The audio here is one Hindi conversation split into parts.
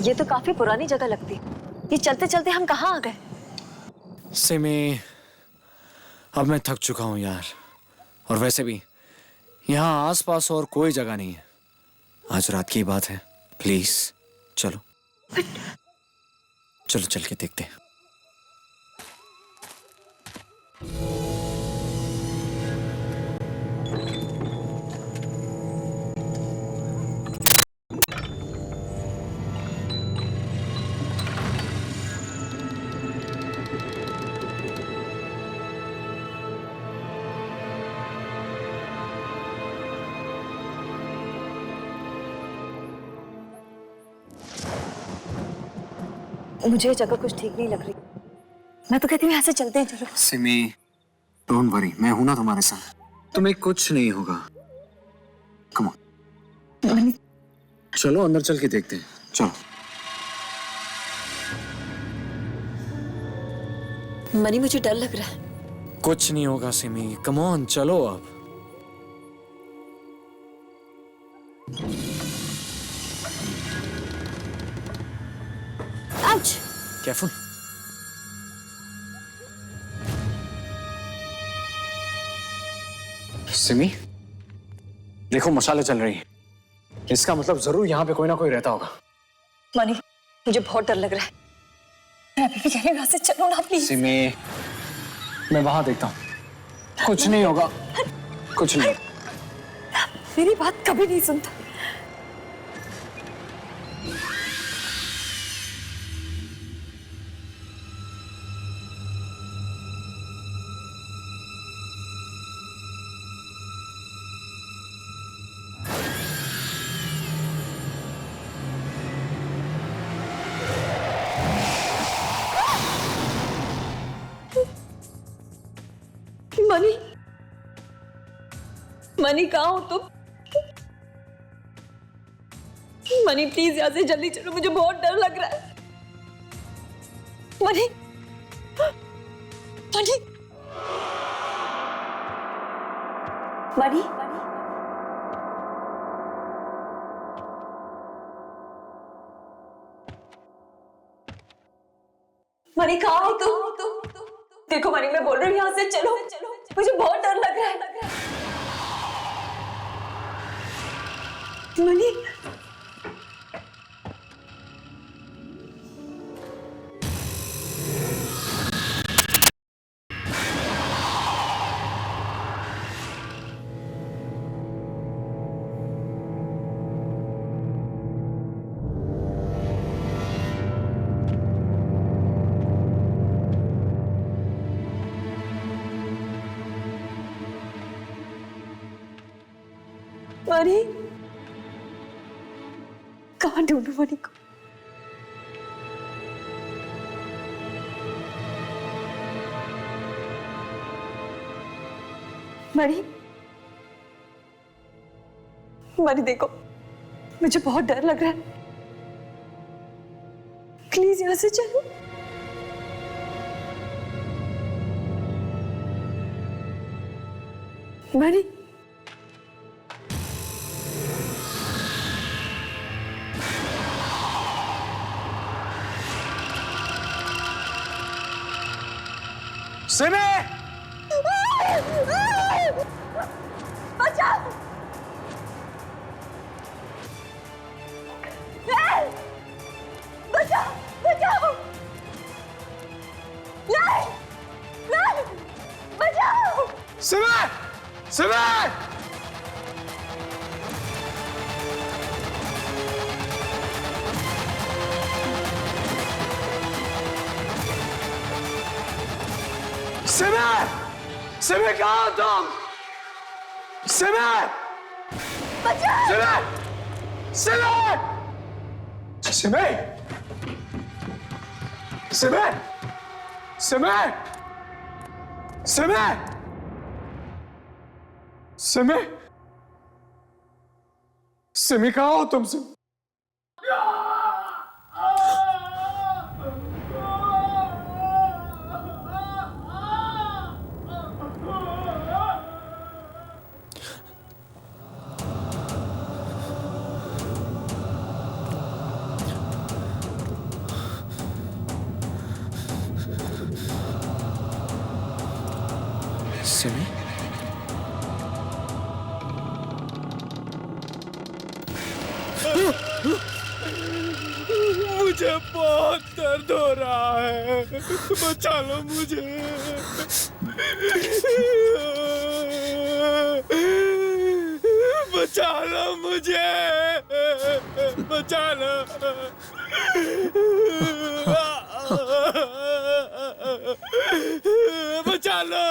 ये तो काफी पुरानी जगह लगती। ये चलते चलते हम कहाँ आ गए? सिमी, अब मैं थक चुका हूँ यार। और वैसे भी यहाँ आसपास और कोई जगह नहीं है। आज रात की बात है, प्लीज चलो। चलो चल के देखते हैं। मुझे ये जगह कुछ ठीक नहीं लग रही। मैं तो कहती हूँ यहाँ से चलते हैं, चलो। सिमी, डोंट वरी, मैं हूं ना तुम्हारे साथ। तुम्हें कुछ नहीं होगा। कम ऑन, चलो अंदर चल के देखते हैं। चलो। मनी, मुझे डर लग रहा है। कुछ नहीं होगा सिमी, कम ऑन चलो अब। आउच! केयरफुल। सिमी, देखो मशालें चल रही हैं। इसका मतलब जरूर यहाँ पे कोई ना कोई रहता होगा। मनी, मुझे बहुत डर लग रहा है। मैं अभी भी कह रही हूँ, यहाँ से चलो ना प्लीज। सिमी, मैं वहां देखता हूँ। कुछ नहीं होगा, कुछ नहीं। मेरी बात कभी नहीं सुनता। मनी, मनी कहाँ हो तुम? मनी प्लीज यहाँ से जल्दी चलो, मुझे बहुत डर लग रहा है। मनी, मनी, मनी, मनी कहाँ हो तुम? देखो मनी, मैं बोल रही हूँ यहाँ से चलो, मुझे बहुत डर लग रहा है। मनी, मनी, कहाँ ढूंढूं मनी को? मनी, मनी देखो, मुझे बहुत डर लग रहा है। प्लीज यहाँ से चलो। मनी, सिमी! बचाओ! बचाओ! बचाओ! नहीं! नहीं! बचाओ! सिमी! सिमी! सिमी! सिमी कहाँ हो तुम? सिमी! बचाओ! सिमी! सिमी! सिमी! सिमी! सिमी! सिमी! सिमी कहाँ हो तुम? सिमी, मुझे बहुत दर्द हो रहा है, बचा लो मुझे। बचा लो मुझे, बचा लो। बचा लो।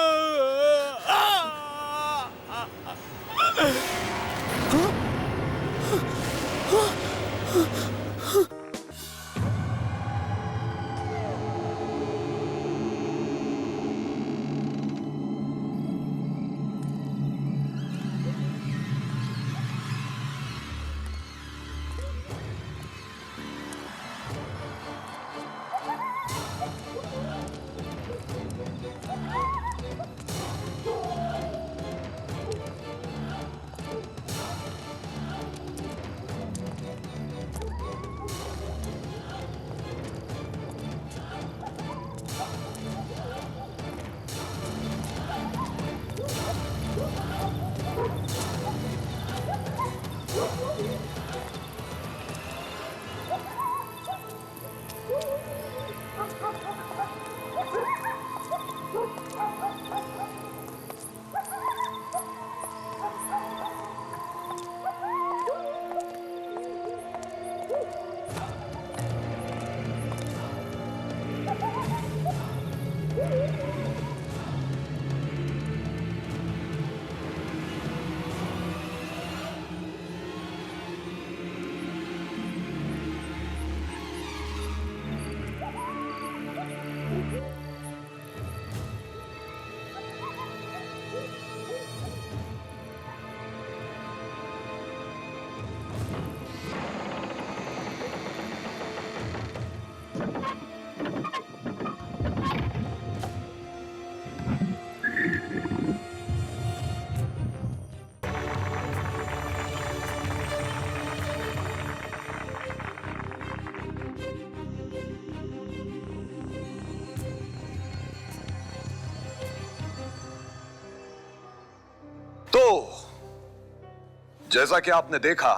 जैसा कि आपने देखा,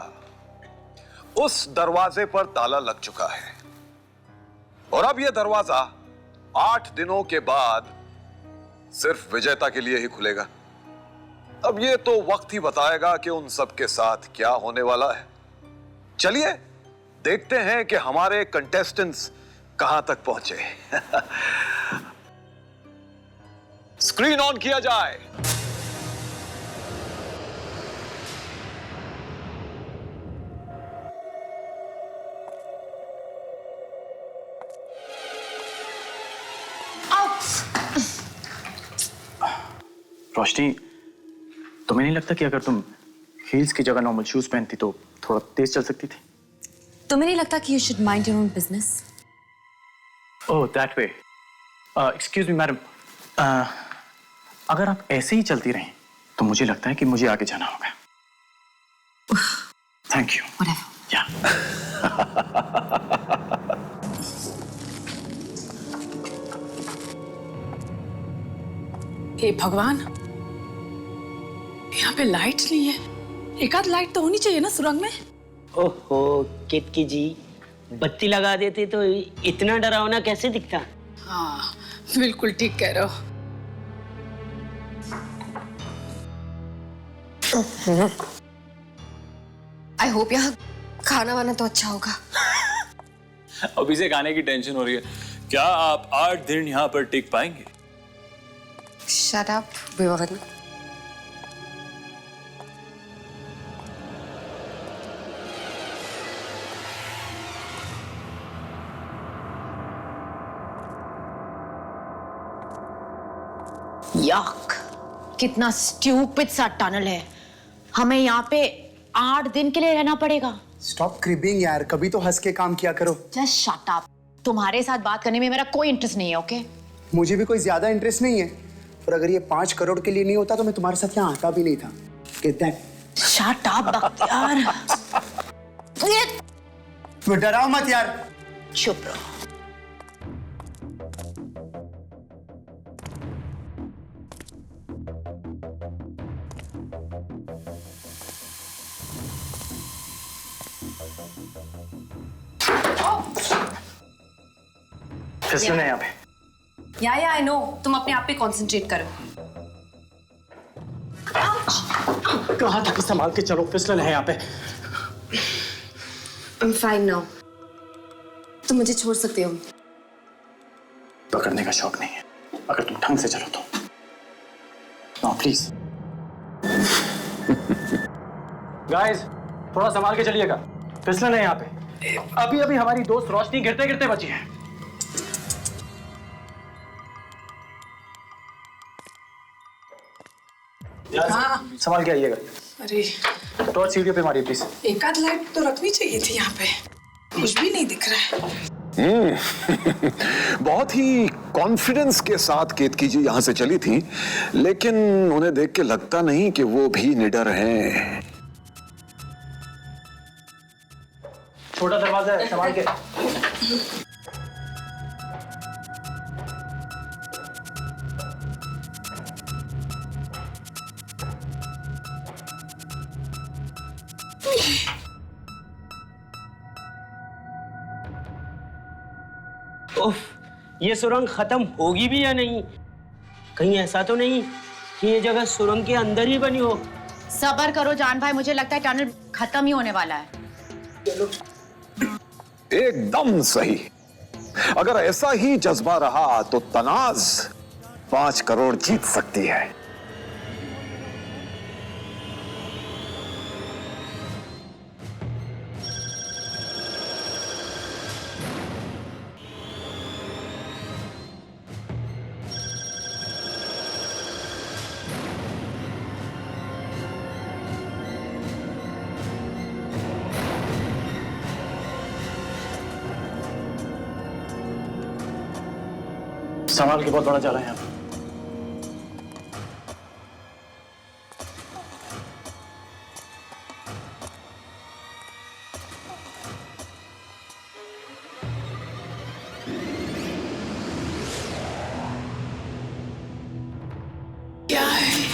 उस दरवाजे पर ताला लग चुका है और अब यह दरवाजा 8 दिनों के बाद सिर्फ विजेता के लिए ही खुलेगा। अब यह तो वक्त ही बताएगा कि उन सब के साथ क्या होने वाला है। चलिए देखते हैं कि हमारे कंटेस्टेंट्स कहां तक पहुंचे। स्क्रीन ऑन किया जाए। रोशनी, तुम्हें नहीं लगता कि अगर तुम हील्स की जगह नॉर्मल शूज पहनती तो थोड़ा तेज चल सकती थी? तुम्हें नहीं लगता कि you should mind your own business? Oh, that way. Excuse me madam, अगर आप ऐसे ही चलती रहें तो मुझे लगता है कि मुझे आगे जाना होगा। Thank you. Whatever. या हे भगवान, यहाँ पे लाइट नहीं है। एक आध लाइट तो होनी चाहिए ना सुरंग में। ओहो केतकी जी, बत्ती लगा देते तो इतना डरावना कैसे दिखता। हाँ बिल्कुल ठीक कह रहे हो। आई होप यहाँ खाना वाना तो अच्छा होगा। अभी से खाने की टेंशन हो रही है। क्या आप 8 दिन यहाँ पर टिक पाएंगे? Shut up, Vivaan. याक, कितना स्टूपिड सा टनल है। हमें यहाँ पे 8 दिन के लिए रहना पड़ेगा। स्टॉप क्रिबिंग यार, कभी तो हंस के काम किया करो। Just shut up. तुम्हारे साथ बात करने में मेरा कोई इंटरेस्ट नहीं है, ओके? मुझे भी कोई ज्यादा इंटरेस्ट नहीं है, और अगर ये 5 करोड़ के लिए नहीं होता तो मैं तुम्हारे साथ यहाँ आता भी नहीं था। Get that? Shut up Bakhtiyar. डराओ मत यार। चुप रहो। फिसलन है यहाँ पे। या आई नो, तुम अपने आप पे कंसंट्रेट करो। कहा था कि संभाल के चलो, फिसलन है यहाँ पे। I'm fine now. तुम मुझे छोड़ सकते हो। पकड़ने का शौक नहीं है, अगर तुम ढंग से चलो तो। No please. गाइस, थोड़ा संभाल के चलिएगा, फिसलन है यहाँ पे। अभी अभी हमारी दोस्त रोशनी गिरते गिरते बची है। हाँ। संभाल के आइएगा। अरे टॉर्च सीढ़ियों पे मारिए प्लीज। एक आध लाइट तो रखनी चाहिए थी यहाँ पे, कुछ भी नहीं दिख रहा है। बहुत ही कॉन्फिडेंस के साथ केतकी जी यहां से चली थी, लेकिन उन्हें देख के लगता नहीं कि वो भी निडर हैं। छोटा दरवाजा है, संभाल के। ओफ, ये सुरंग खत्म होगी भी या नहीं? कहीं ऐसा तो नहीं कि ये जगह सुरंग के अंदर ही बनी हो? सब्र करो जान भाई, मुझे लगता है टनल खत्म ही होने वाला है। एकदम सही। अगर ऐसा ही जज्बा रहा तो तनाज 5 करोड़ जीत सकती है। संभाल के, बहुत बड़ा जाला है यहाँ पे। क्या है?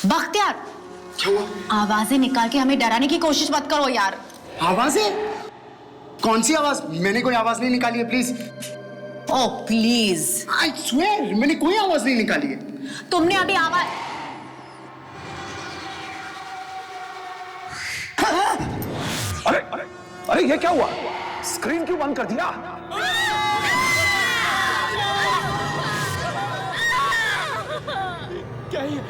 बख्तियार, क्या हुआ? आवाजें निकाल के हमें डराने की कोशिश मत करो यार। आवाजें? कौन सी आवाज? मैंने कोई आवाज नहीं निकाली है, please. Oh please, I swear मैंने कोई आवाज नहीं निकाली है। तुमने अभी आवाज। अरे अरे अरे, ये क्या हुआ? स्क्रीन क्यों बंद कर दिया? क्या ये?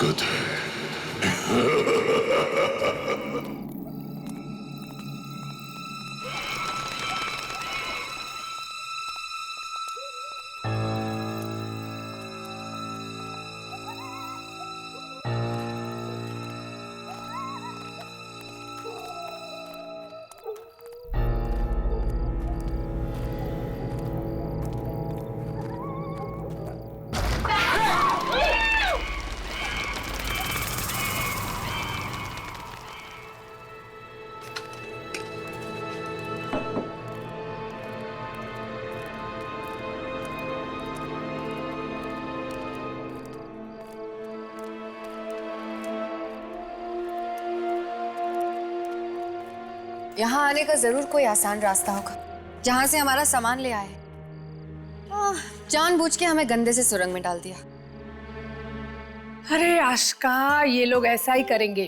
ताकत है। यहाँ आने का जरूर कोई आसान रास्ता होगा जहाँ से हमारा सामान ले आए। जानबूझ के हमें गंदे से सुरंग में डाल दिया। अरे आशिका, ये लोग ऐसा ही करेंगे।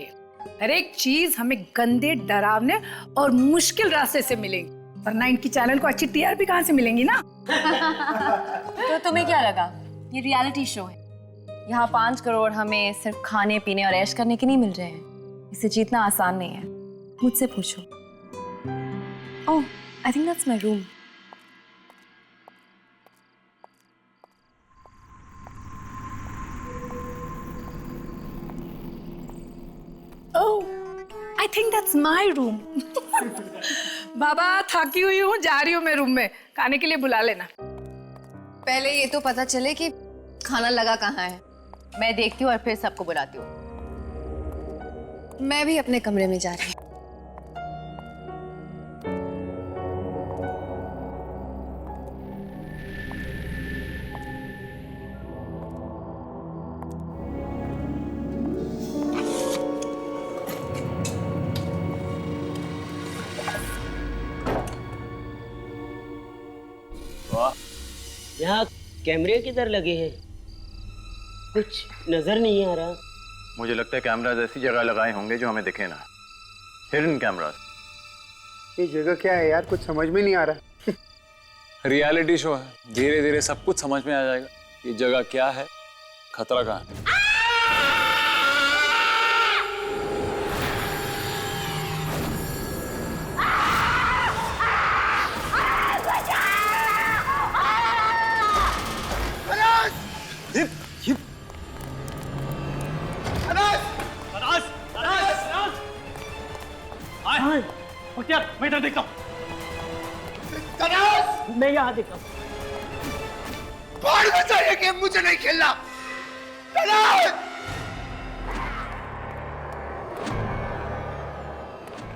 हर एक चीज हमें गंदे, डरावने और मुश्किल रास्ते से मिलेगी, वरना इनकी चैनल को अच्छी टीआरपी कहाँ से मिलेंगी ना। तो तुम्हें क्या लगा ये रियलिटी शो है? यहाँ 5 करोड़ हमें सिर्फ खाने पीने और ऐश करने के नहीं मिल रहे हैं। इसे जीतना आसान नहीं है, मुझसे पूछो। Oh, I think that's my room. Oh, I think that's my room. बाबा, थकी हुई हूँ, जा रही हूँ मैं रूम में। खाने के लिए बुला लेना। पहले ये तो पता चले कि खाना लगा कहाँ है। मैं देखती हूँ और फिर सबको बुलाती हूँ। मैं भी अपने कमरे में जा रही हूँ। यहाँ कैमरे किधर लगे हैं? कुछ नजर नहीं आ रहा। मुझे लगता है कैमराज ऐसी जगह लगाए होंगे जो हमें दिखे ना। Hidden cameras. ये जगह क्या है यार, कुछ समझ में नहीं आ रहा। रियलिटी शो है, धीरे धीरे सब कुछ समझ में आ जाएगा। ये जगह क्या है, खतरा कहाँ है। मैं इधर देखता हूँ। मैं यहाँ देखता हूँ। बाहर बचा, ये गेम मुझे नहीं खेलना।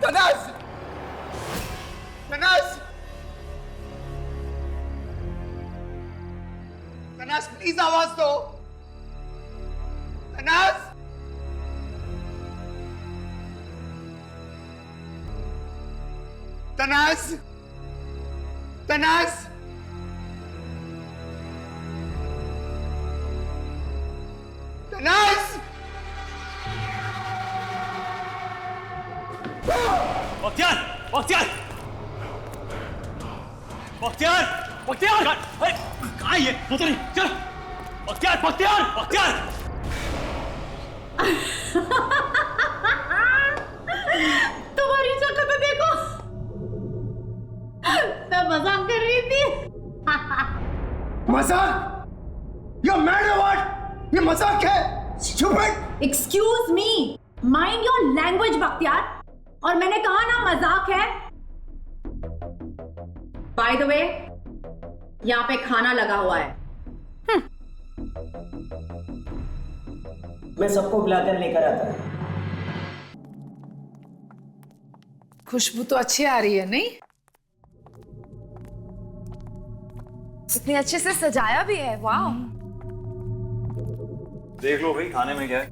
तनास! तनास! तनास, प्लीज आवाज दो। तनास! तनास! तनास! तनास! बख्तियार! बख्तियार! बख्तियार! बख्तियार! अरे कहाँ है ये? पता नहीं। चलो बख्तियार! बख्तियार! बख्तियार! तुम्हारी शक्ल तो देखो, मैं मजाक कर रही थी। मजाक? You're mad or what? ये मजाक है? Stupid! Excuse me, mind your language Bakhtiyar. और मैंने कहा ना मजाक है। बाय द वे, यहाँ पे खाना लगा हुआ है। मैं सबको बुलाकर लेकर आता हूँ। खुशबू तो अच्छी आ रही है, नहीं? इतने अच्छे से सजाया भी है, वाह। देख लो भाई, खाने में क्या है।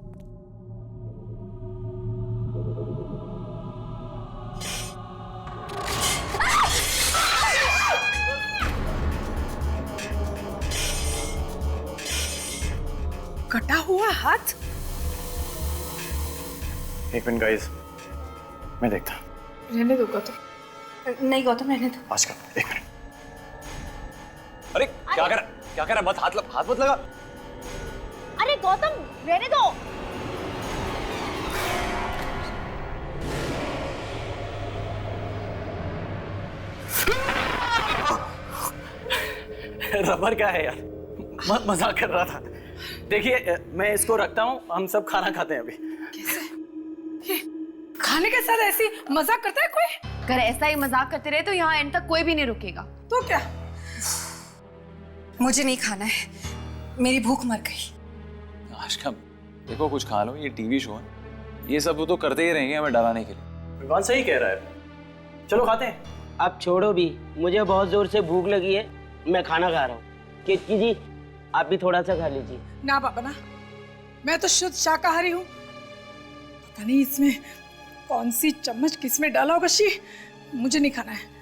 कटा हुआ हाथ। एक मिनट गाइस, मैं देखता। रहने दो गौतम। नहीं गौतम, रहने दो। आज का एक मिनट। अरे क्या कर रहा मत हाथ मत लगा। अरे गौतम, रहने दो। रबर क्या है यार, मजाक कर रहा था। देखिए मैं इसको रखता हूँ, हम सब खाना खाते हैं अभी। ये खाने के साथ ऐसी मजाक करता है कोई? अगर ऐसा ही मजाक करते रहे तो यहाँ एंड तक कोई भी नहीं रुकेगा। तो क्या? मुझे नहीं खाना है, मेरी भूख मर गई। आशिका देखो कुछ खा लो, ये टीवी शो है, ये सब वो तो करते ही रहेंगे हमें डराने के लिए। विवान सही कह रहा है, चलो खाते हैं। अब छोड़ो भी, मुझे बहुत जोर से भूख लगी है, मैं खाना खा रहा हूँ। केतकी जी आप भी थोड़ा सा खा लीजिए। ना बाबा ना, मैं तो शुद्ध शाकाहारी हूँ। पता नहीं इसमें कौन सी चम्मच किसमें डाला होगा। शी, मुझे नहीं खाना है।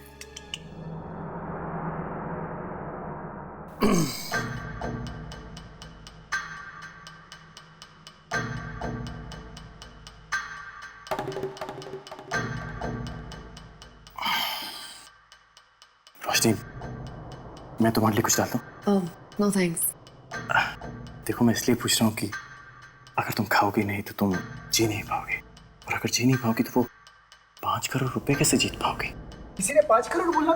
रोशनी, मैं तुम्हारे लिए कुछ डाल दूं? No thanks. देखो मैं इसलिए पूछ रहा हूँ कि अगर तुम खाओगी नहीं तो तुम जी नहीं पाओगे, और अगर जी नहीं पाओगी तो वो 5 करोड़ रुपए कैसे जीत पाओगे? किसी ने 5 करोड़ बोला?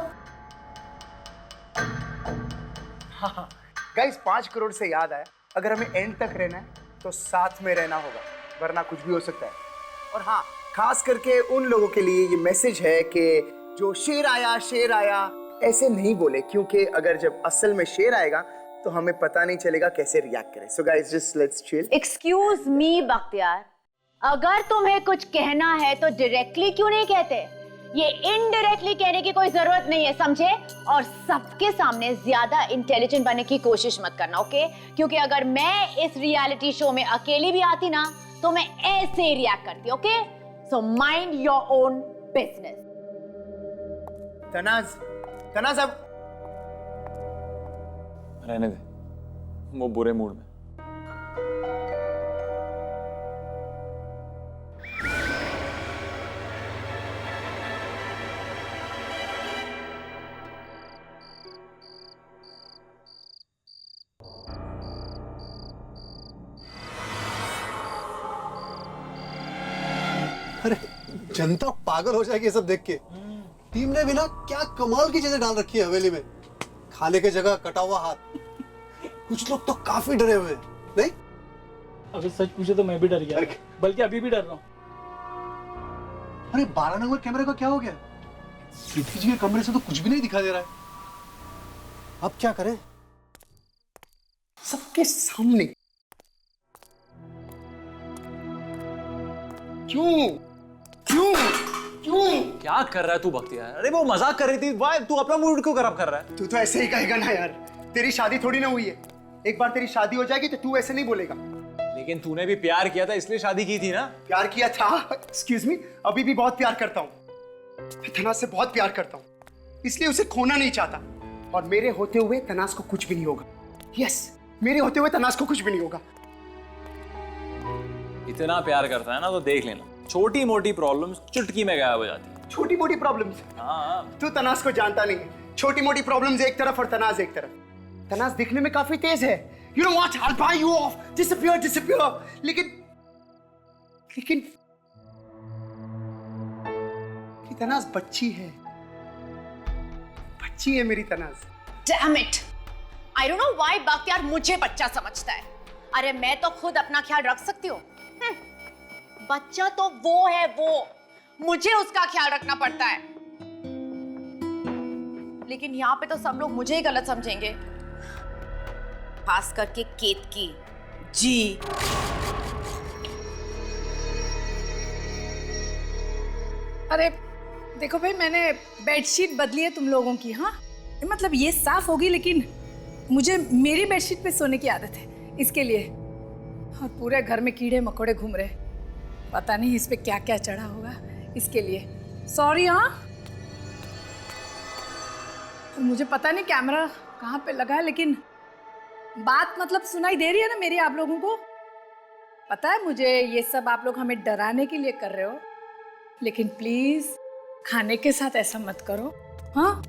हाँ गाइस, 5 करोड़ से याद आया, अगर हमें एंड तक रहना है तो साथ में रहना होगा, वरना कुछ भी हो सकता है। और हाँ, खास करके उन लोगों के लिए ये मैसेज है कि जो शेर आया ऐसे नहीं बोले, क्योंकि अगर जब असल में शेर आएगा तो हमें पता नहीं चलेगा कैसे रिएक्ट करें। So guys just let's chill. Excuse me Bakhtiyar, अगर तुम्हें कुछ कहना है तो डायरेक्टली क्यों नहीं कहते? ये इनडायरेक्टली कहने की कोई जरूरत नहीं है, समझे? और सबके सामने ज्यादा इंटेलिजेंट बनने की कोशिश मत करना, ओके? क्योंकि अगर मैं इस रियलिटी शो में अकेली भी आती ना तो मैं ऐसे रिएक्ट करती, okay? So mind your own business. Tanaz अब रहने दे, वो बुरे मूड में। अरे जनता पागल हो जाएगी ये सब देख के। टीम ने भी ना क्या कमाल की चीजें डाल रखी है हवेली में, खाने की जगह कटा हुआ हाथ। कुछ लोग तो काफी डरे हुए हैं, नहीं? अगर सच पूछे तो मैं भी डर गया, बल्कि अभी भी डर रहा हूँ। अरे 12 नंबर कैमरे का क्या हो गया? प्रीति जी के कमरे से तो कुछ भी नहीं दिखाई दे रहा है। अब क्या करें? सबके सामने क्यों? क्या कर रहा है तू बख्तियार? अरे वो मजाक कर रही थी, वाह तू अपना मूड क्यों खराब कर रहा है? तू तो ऐसे ही कहेगा ना यार, तेरी शादी थोड़ी ना हुई है। एक बार तेरी शादी हो जाएगी तो तू ऐसे नहीं बोलेगा। लेकिन तूने भी प्यार किया था इसलिए शादी की थी ना? प्यार किया था? एक्सक्यूज मी, अभी भी बहुत प्यार करता हूँ। मैं तनाज से बहुत प्यार करता हूँ, इसलिए उसे खोना नहीं चाहता। और मेरे होते हुए तनाज को कुछ भी नहीं होगा। यस, मेरे होते हुए तनाज को कुछ भी नहीं होगा। इतना प्यार करता है ना तो देख लेना, छोटी मोटी प्रॉब्लम्स चुटकी में गायब हो जाती है। छोटी मोटी प्रॉब्लम्स? हाँ। तू तनाज को जानता नहीं है। छोटी मोटी प्रॉब्लम्स एक तरफ और तनाज एक तरफ। तनाज दिखने में काफी तेज है। You know what? I'll buy you off. Disappear. लेकिन तनाज बच्ची है। बच्ची है मेरी Tanaz. Damn it! I don't know why Bakhtiyar मुझे बच्चा समझता है। अरे मैं तो खुद अपना ख्याल रख सकती हूँ। बच्चा तो वो है, वो मुझे उसका ख्याल रखना पड़ता है। लेकिन यहाँ पे तो सब लोग मुझे ही गलत समझेंगे, खास करके केतकी जी। अरे देखो भाई, मैंने बेडशीट बदली है तुम लोगों की। हाँ, मतलब ये साफ होगी, लेकिन मुझे मेरी बेडशीट पे सोने की आदत है, इसके लिए। और पूरे घर में कीड़े मकोड़े घूम रहे, पता नहीं इस पे क्या क्या चढ़ा होगा, इसके लिए सॉरी। हाँ, मुझे पता नहीं कैमरा कहाँ पे लगा है, लेकिन बात मतलब सुनाई दे रही है ना मेरी आप लोगों को? पता है मुझे ये सब आप लोग हमें डराने के लिए कर रहे हो, लेकिन प्लीज खाने के साथ ऐसा मत करो। हाँ,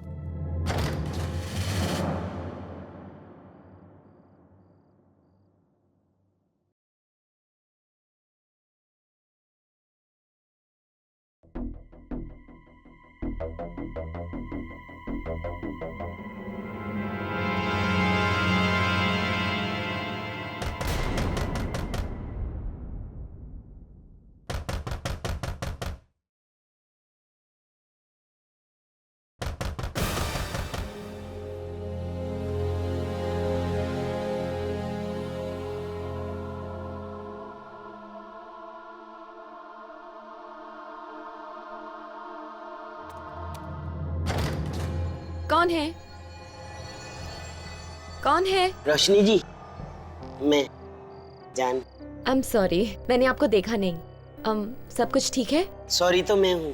कौन है? कौन है? रोशनी जी, मैं जान। आई एम सॉरी, मैंने आपको देखा नहीं। सब कुछ ठीक है? सॉरी तो मैं हूँ,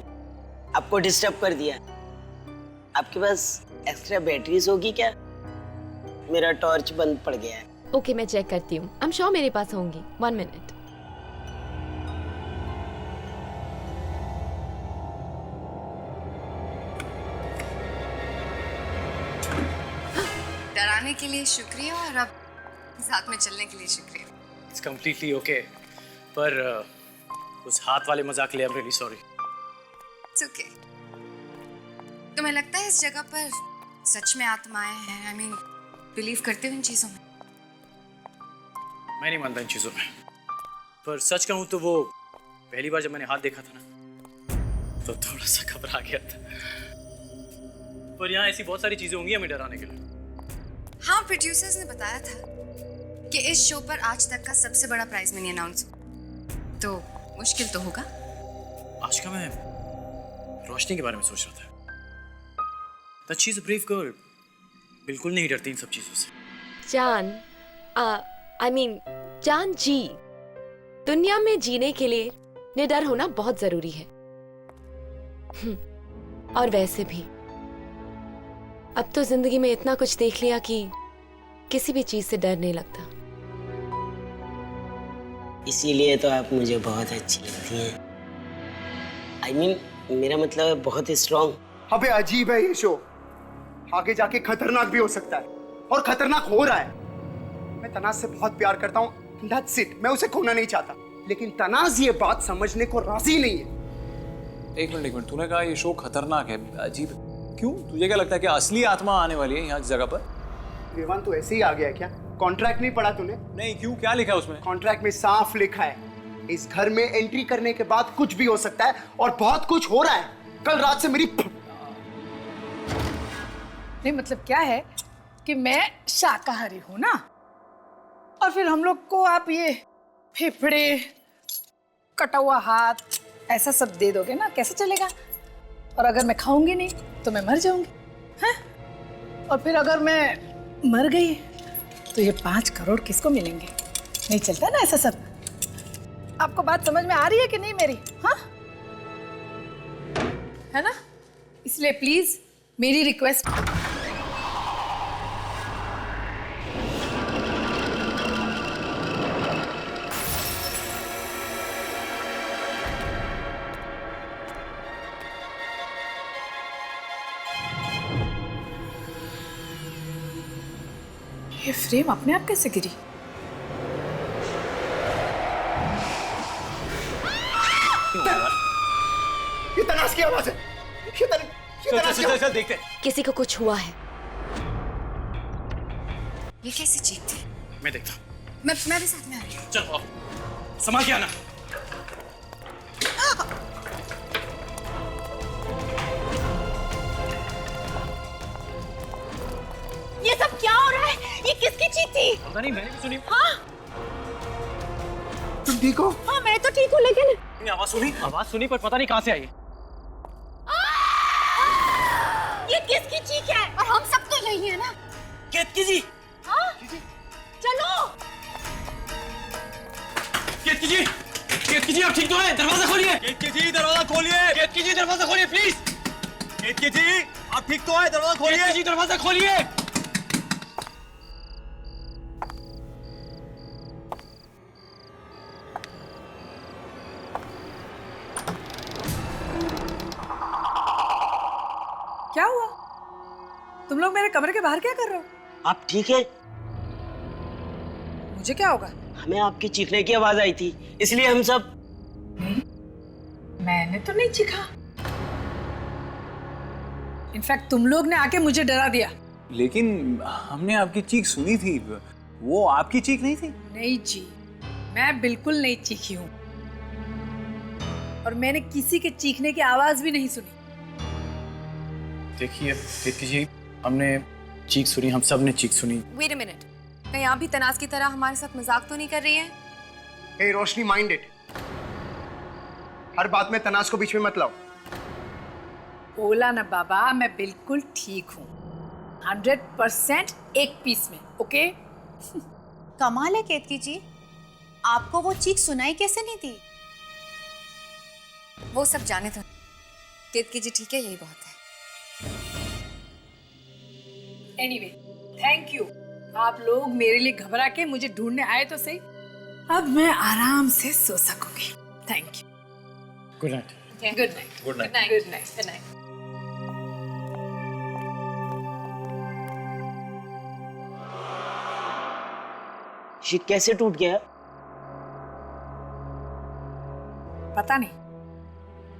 आपको डिस्टर्ब कर दिया। आपके पास एक्स्ट्रा बैटरीज होगी क्या? मेरा टॉर्च बंद पड़ गया है। ओके, मैं चेक करती हूँ। आई एम श्योर मेरे पास होंगी। 1 मिनट। डराने के लिए शुक्रिया और अब साथ में चलने के लिए शुक्रिया। इट्स कम्प्लीटली ओके, पर उस हाथ वाले मजाक के लिए I am really sorry. It's okay. तुम्हें लगता है इस जगह पर सच में आत्माएं हैं? आई मीन, बिलीव करते हो इन चीजों में? मैं नहीं मानता इन चीजों में, पर सच कहूँ तो वो पहली बार जब मैंने हाथ देखा था ना, तो थोड़ा सा घबरा गया था। पर यहाँ ऐसी बहुत सारी चीजें होंगी हमें डराने के लिए। हाँ, प्रोड्यूसर्स ने बताया था कि इस शो पर आज तक का सबसे बड़ा प्राइज मनी अनाउंस हो, तो मुश्किल तो होगा। आज का मैं रोशनी के बारे में सोच रहा था। That she's a brave girl, बिल्कुल नहीं डरती इन सब चीजों से। जान, आई मीन जान जी, दुनिया में जीने के लिए निडर होना बहुत जरूरी है। और वैसे भी अब तो जिंदगी में इतना कुछ देख लिया कि किसी भी चीज से डर नहीं लगता। इसीलिए तो आप मुझे बहुत अच्छी लगती हैं। आई मीन, मेरा मतलब है बहुत स्ट्रॉन्ग। अबे अजीब है ये शो, आगे जाके खतरनाक भी हो सकता है और खतरनाक हो रहा है। मैं तनाज से बहुत प्यार करता हूँ, that's it, मैं उसे खोना नहीं चाहता, लेकिन तनाज ये बात समझने को राजी नहीं है। एक मिनट, तूने कहा ये शो खतरनाक है, अजीब क्यों? तुझे क्या लगता है कि असली आत्मा आने वाली है यहाँ की जगह पर? विवान, तू ऐसे ही आ गया क्या? कॉन्ट्रैक्ट नहीं पढ़ा तूने? नहीं, क्यों? क्या लिखा है उसमें? कॉन्ट्रैक्ट में साफ लिखा है, इस घर में एंट्री करने के बाद कुछ भी हो सकता है, और बहुत कुछ हो रहा है। कल रात से मेरी नहीं, मतलब क्या है कि मैं शाकाहारी हूं ना, और फिर हम लोग को आप ये फेफड़े, कटा हुआ हाथ, ऐसा सब दे दोगे ना, कैसे चलेगा? और अगर मैं खाऊंगी नहीं तो मैं मर जाऊंगी, हैं? और फिर अगर मैं मर गई तो ये 5 करोड़ किसको मिलेंगे? नहीं चलता ना ऐसा सब। आपको बात समझ में आ रही है कि नहीं मेरी? हाँ, है ना? इसलिए प्लीज मेरी रिक्वेस्ट, ये फ्रेम अपने आप कैसे गिरी? ये तनाज की आवाज है। चल देखते हैं। किसी को कुछ हुआ है। ये कैसे चीखते? मैं देखता हूँ। मैं भी साथ में आ रही हूँ। चलो, संभाल के आना। ये सब क्या हो रहा है? ये किसकी चीख थी? पता नहीं, मैंने भी सुनी। हाँ, तुम ठीक हो? हाँ, मैं तो ठीक हूँ, लेकिन आवाज सुनी पर पता नहीं कहाँ से आई। ये किसकी चीख है? और हम सब तो यही है ना? केतकी जी, हाँ? चलो। केतकी जी आप ठीक तो हैं? दरवाजा खोलिए। केतकी जी दरवाजा खोलिए। केतकी जी दरवाजा खोलिए प्लीज। केतकी जी आप ठीक तो हैं? दरवाजा खोलिए। केतकी जी दरवाजा खोलिए। क्या हुआ? तुम लोग मेरे कमरे के बाहर क्या कर रहे हो? आप ठीक है? मुझे क्या होगा? हमें आपकी चीखने की आवाज आई थी, इसलिए हम सब। नहीं, मैंने तो नहीं चीखा। इनफैक्ट तुम लोग ने आके मुझे डरा दिया। लेकिन हमने आपकी चीख सुनी थी, वो आपकी चीख नहीं थी। नहीं जी, मैं बिल्कुल नहीं चीखी हूँ, और मैंने किसी के चीखने की आवाज भी नहीं सुनी। देखिए केतकी जी, हमने चीख सुनी, हम सब ने चीख सुनी। वेट अ मिनट, कहीं आप भी तनाज की तरह हमारे साथ मजाक तो नहीं कर रही हैं? हे रोशनी, माइंड इट, हर बात में तनाज को बीच में मत लाओ। बोला ना बाबा, मैं बिल्कुल ठीक हूँ। 100% एक पीस में, ओके? कमाल है केतकी जी, आपको वो चीख सुनाई कैसे नहीं दी? वो सब जाने दो। केतकी जी ठीक है, यही बहुत है। Anyway, thank you. आप लोग मेरे लिए घबरा के मुझे ढूंढने आए तो सही। अब मैं आराम से सो सकूंगी। Thank you. Good night. Good night. Good night. Good night. Good night. ये कैसे टूट गया? पता नहीं,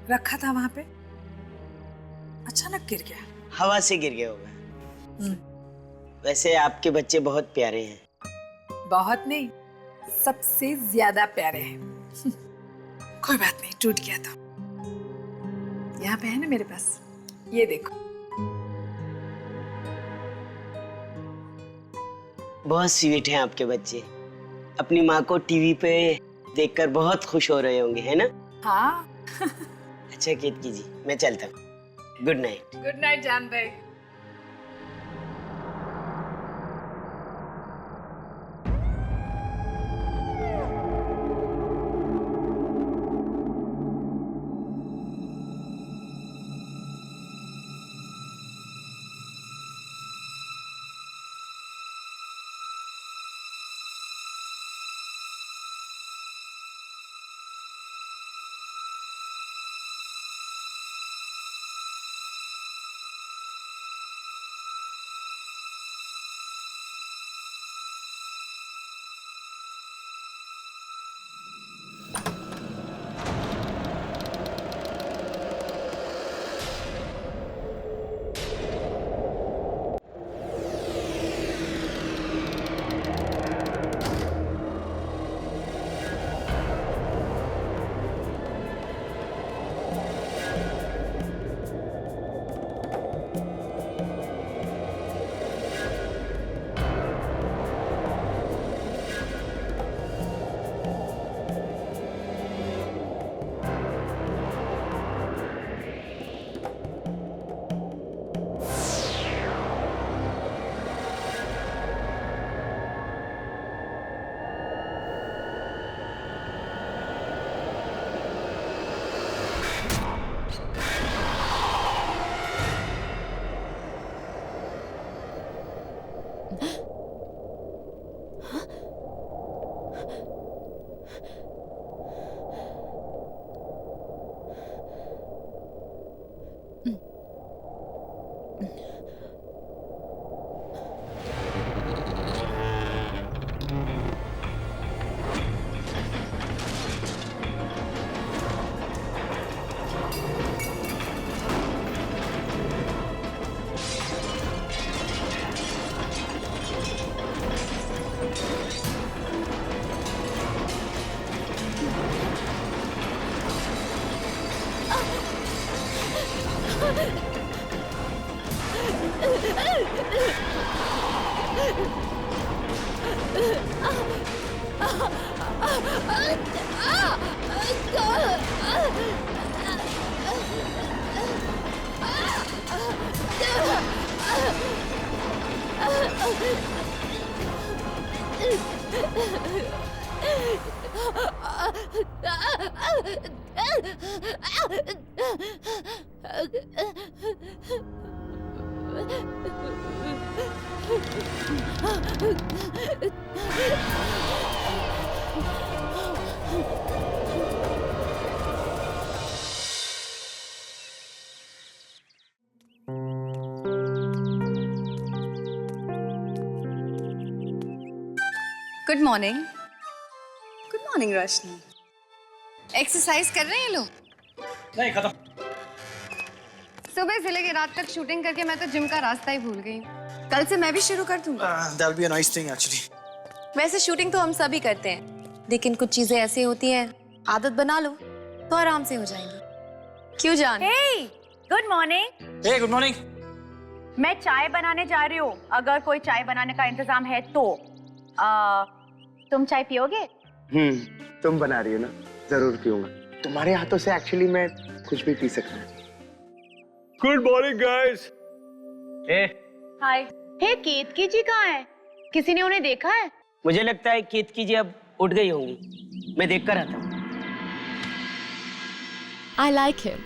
रखा था वहां पे, अचानक गिर गया। हवा से गिर गया होगा। वैसे आपके बच्चे बहुत प्यारे हैं। बहुत नहीं, सबसे ज्यादा प्यारे हैं। कोई बात नहीं, टूट गया था। यहाँ पे है ना मेरे पास, ये देखो। बहुत स्वीट हैं आपके बच्चे। अपनी माँ को टीवी पे देखकर बहुत खुश हो रहे होंगे, है ना? हाँ। अच्छा केतकी जी, मैं चलता हूँ। Good night. गुड नाइट जान भाई। Good morning. गुड मॉर्निंग रोशनी। एक्सरसाइज कर रहे हैं ये लोग? नहीं, खत्म। सुबह से लेके रात तक शूटिंग करके मैं तो जिम का रास्ता ही भूल गई। कल से मैं भी शुरू कर दूंगा। That'll be a nice thing actually. वैसे शूटिंग तो हम सभी करते हैं, लेकिन कुछ चीजें ऐसी होती हैं, आदत बना लो तो आराम से हो जाएंगी। क्यों जान? हे, गुड मॉर्निंग। हे, गुड मॉर्निंग। मैं चाय बनाने जा रही हूँ, अगर कोई चाय बनाने का इंतजाम है तो। तुम चाय पियोगे? तुम बना रही हो ना, जरूर पीऊंगा। तुम्हारे हाथों से एक्चुअली मैं कुछ भी पी सकता हूँ। Good morning, guys. Hey. हाय। हे केतकी जी कहाँ है? किसी ने उन्हें देखा है? मुझे लगता है केतकी जी अब उठ गई होंगी, मैं देख कर आता हूँ। आई लाइक हिम,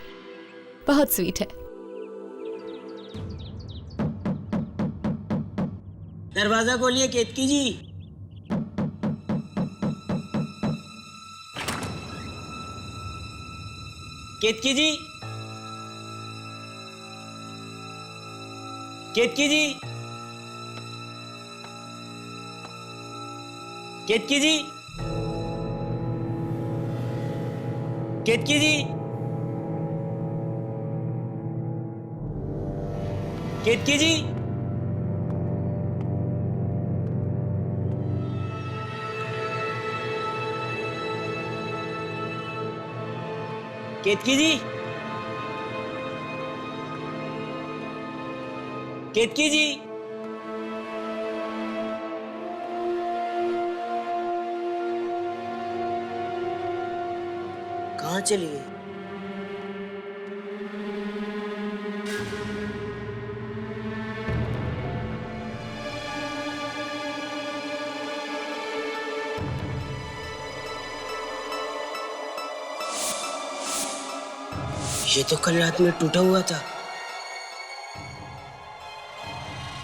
बहुत स्वीट है। दरवाजा खोलिए केतकी जी। केतकी जी, केतकी जी, केतकी जी, केतकी जी, केतकी जी, केतकी जी, केतकी जी, कहाँ चली गई? ये तो कल रात में टूटा हुआ था,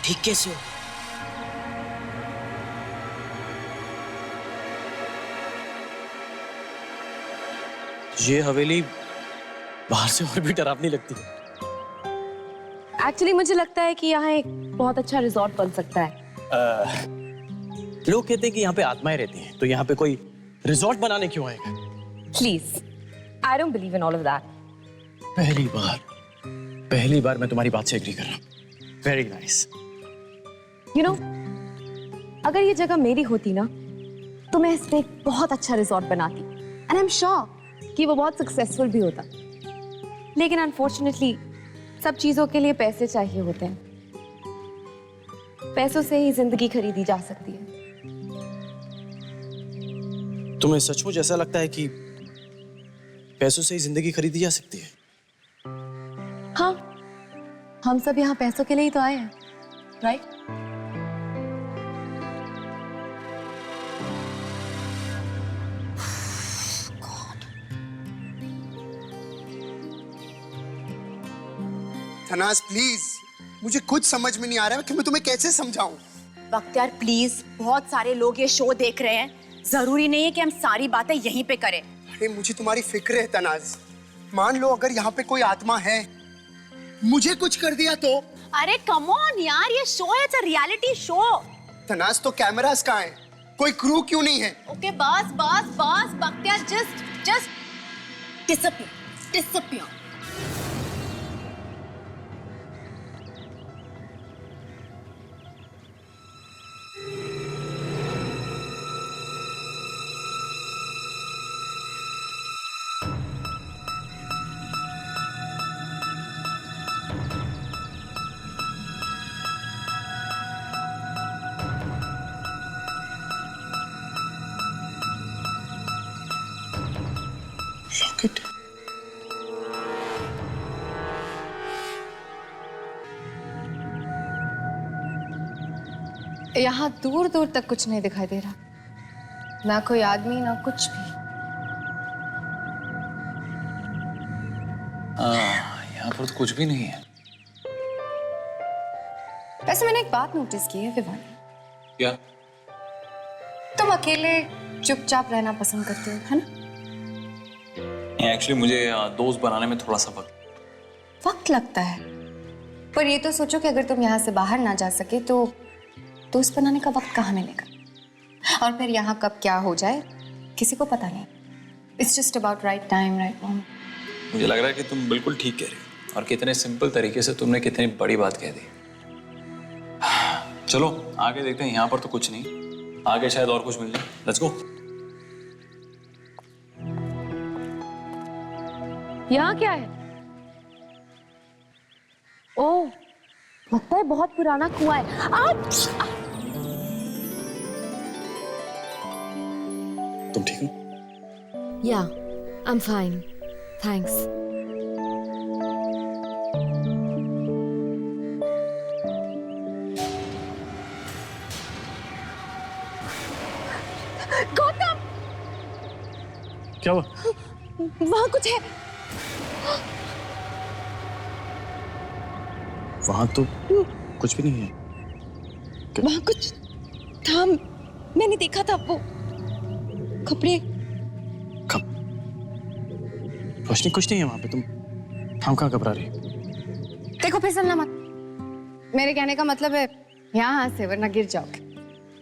ठीक कैसे हो? ये हवेली बाहर से और भी डरावनी लगती है। एक्चुअली मुझे लगता है कि यहाँ एक बहुत अच्छा रिजॉर्ट बन सकता है। लोग कहते हैं कि यहाँ पे आत्माएं रहती हैं, तो यहाँ पे कोई रिजॉर्ट बनाने क्यों आएगा? Please, I don't believe in all of that. पहली बार मैं तुम्हारी बात से एग्री कर रहा हूँ। Very nice. यू नो, अगर ये जगह मेरी होती ना तो मैं इस पे एक बहुत अच्छा रिजॉर्ट बनाती एंड आई एम श्योर कि वो बहुत सक्सेसफुल भी होता। लेकिन अनफॉर्चुनेटली सब चीजों के लिए पैसे चाहिए होते हैं। पैसों से ही जिंदगी खरीदी जा सकती है। तुम्हें सचमुच ऐसा लगता है कि पैसों से ही जिंदगी खरीदी जा सकती है? हाँ, हम सब यहाँ पैसों के लिए ही तो आए हैं, राइट? तनाज प्लीज, मुझे कुछ समझ में नहीं आ रहा है कि मैं तुम्हें कैसे समझाऊं। बख्तियार प्लीज, बहुत सारे लोग ये शो देख रहे हैं, जरूरी नहीं है कि हम सारी बातें यहीं पे करें। अरे मुझे तुम्हारी फिक्र है तनाज। मान लो अगर यहाँ पे कोई आत्मा है, मुझे कुछ कर दिया तो? अरे कम ऑन यार, ये शो है, it's a reality show. Tanaz तो कैमरास कहाँ हैं? कोई क्रू क्यों नहीं है? ओके बस बस बस बख्तियार, जस्ट डिसअपियर। लॉकेट। यहाँ दूर दूर तक कुछ नहीं दिखाई दे रहा, ना कोई आदमी ना कुछ भी। यहाँ पर तो कुछ भी नहीं है। वैसे मैंने एक बात नोटिस की है विवान। क्या? तुम अकेले चुपचाप रहना पसंद करते हो, है ना? एक्चुअली मुझे दोस्त बनाने में थोड़ा सा वक्त लगता है, पर ये तो सोचो कि अगर तुम यहाँ से बाहर ना जा सके तो दोस्त बनाने का वक्त कहाँ मिलेगा? और फिर यहाँ कब क्या हो जाए किसी को पता नहीं। It's just about right time, right moment. मुझे लग रहा है कि तुम बिल्कुल ठीक कह रही हो, और कितने सिंपल तरीके से तुमने कितनी बड़ी बात कह दी। चलो आगे देखते हैं। यहाँ पर तो कुछ नहीं, आगे शायद और कुछ मिल जाए। Let's go. यहाँ क्या है? ओह, लगता है बहुत पुराना कुआं है। तुम ठीक हो? या, आई एम फाइन, थैंक्स। क्या हुआ? वहां कुछ है। वहां तो कुछ भी नहीं है। वहां कुछ था, मैंने देखा था वो कपड़े। कब? रोशनी कुछ नहीं है वहां पे, तुम कहाँ घबरा रही? देखो फिसलना मत, मेरे कहने का मतलब है यहाँ से, वरना गिर जाओगे।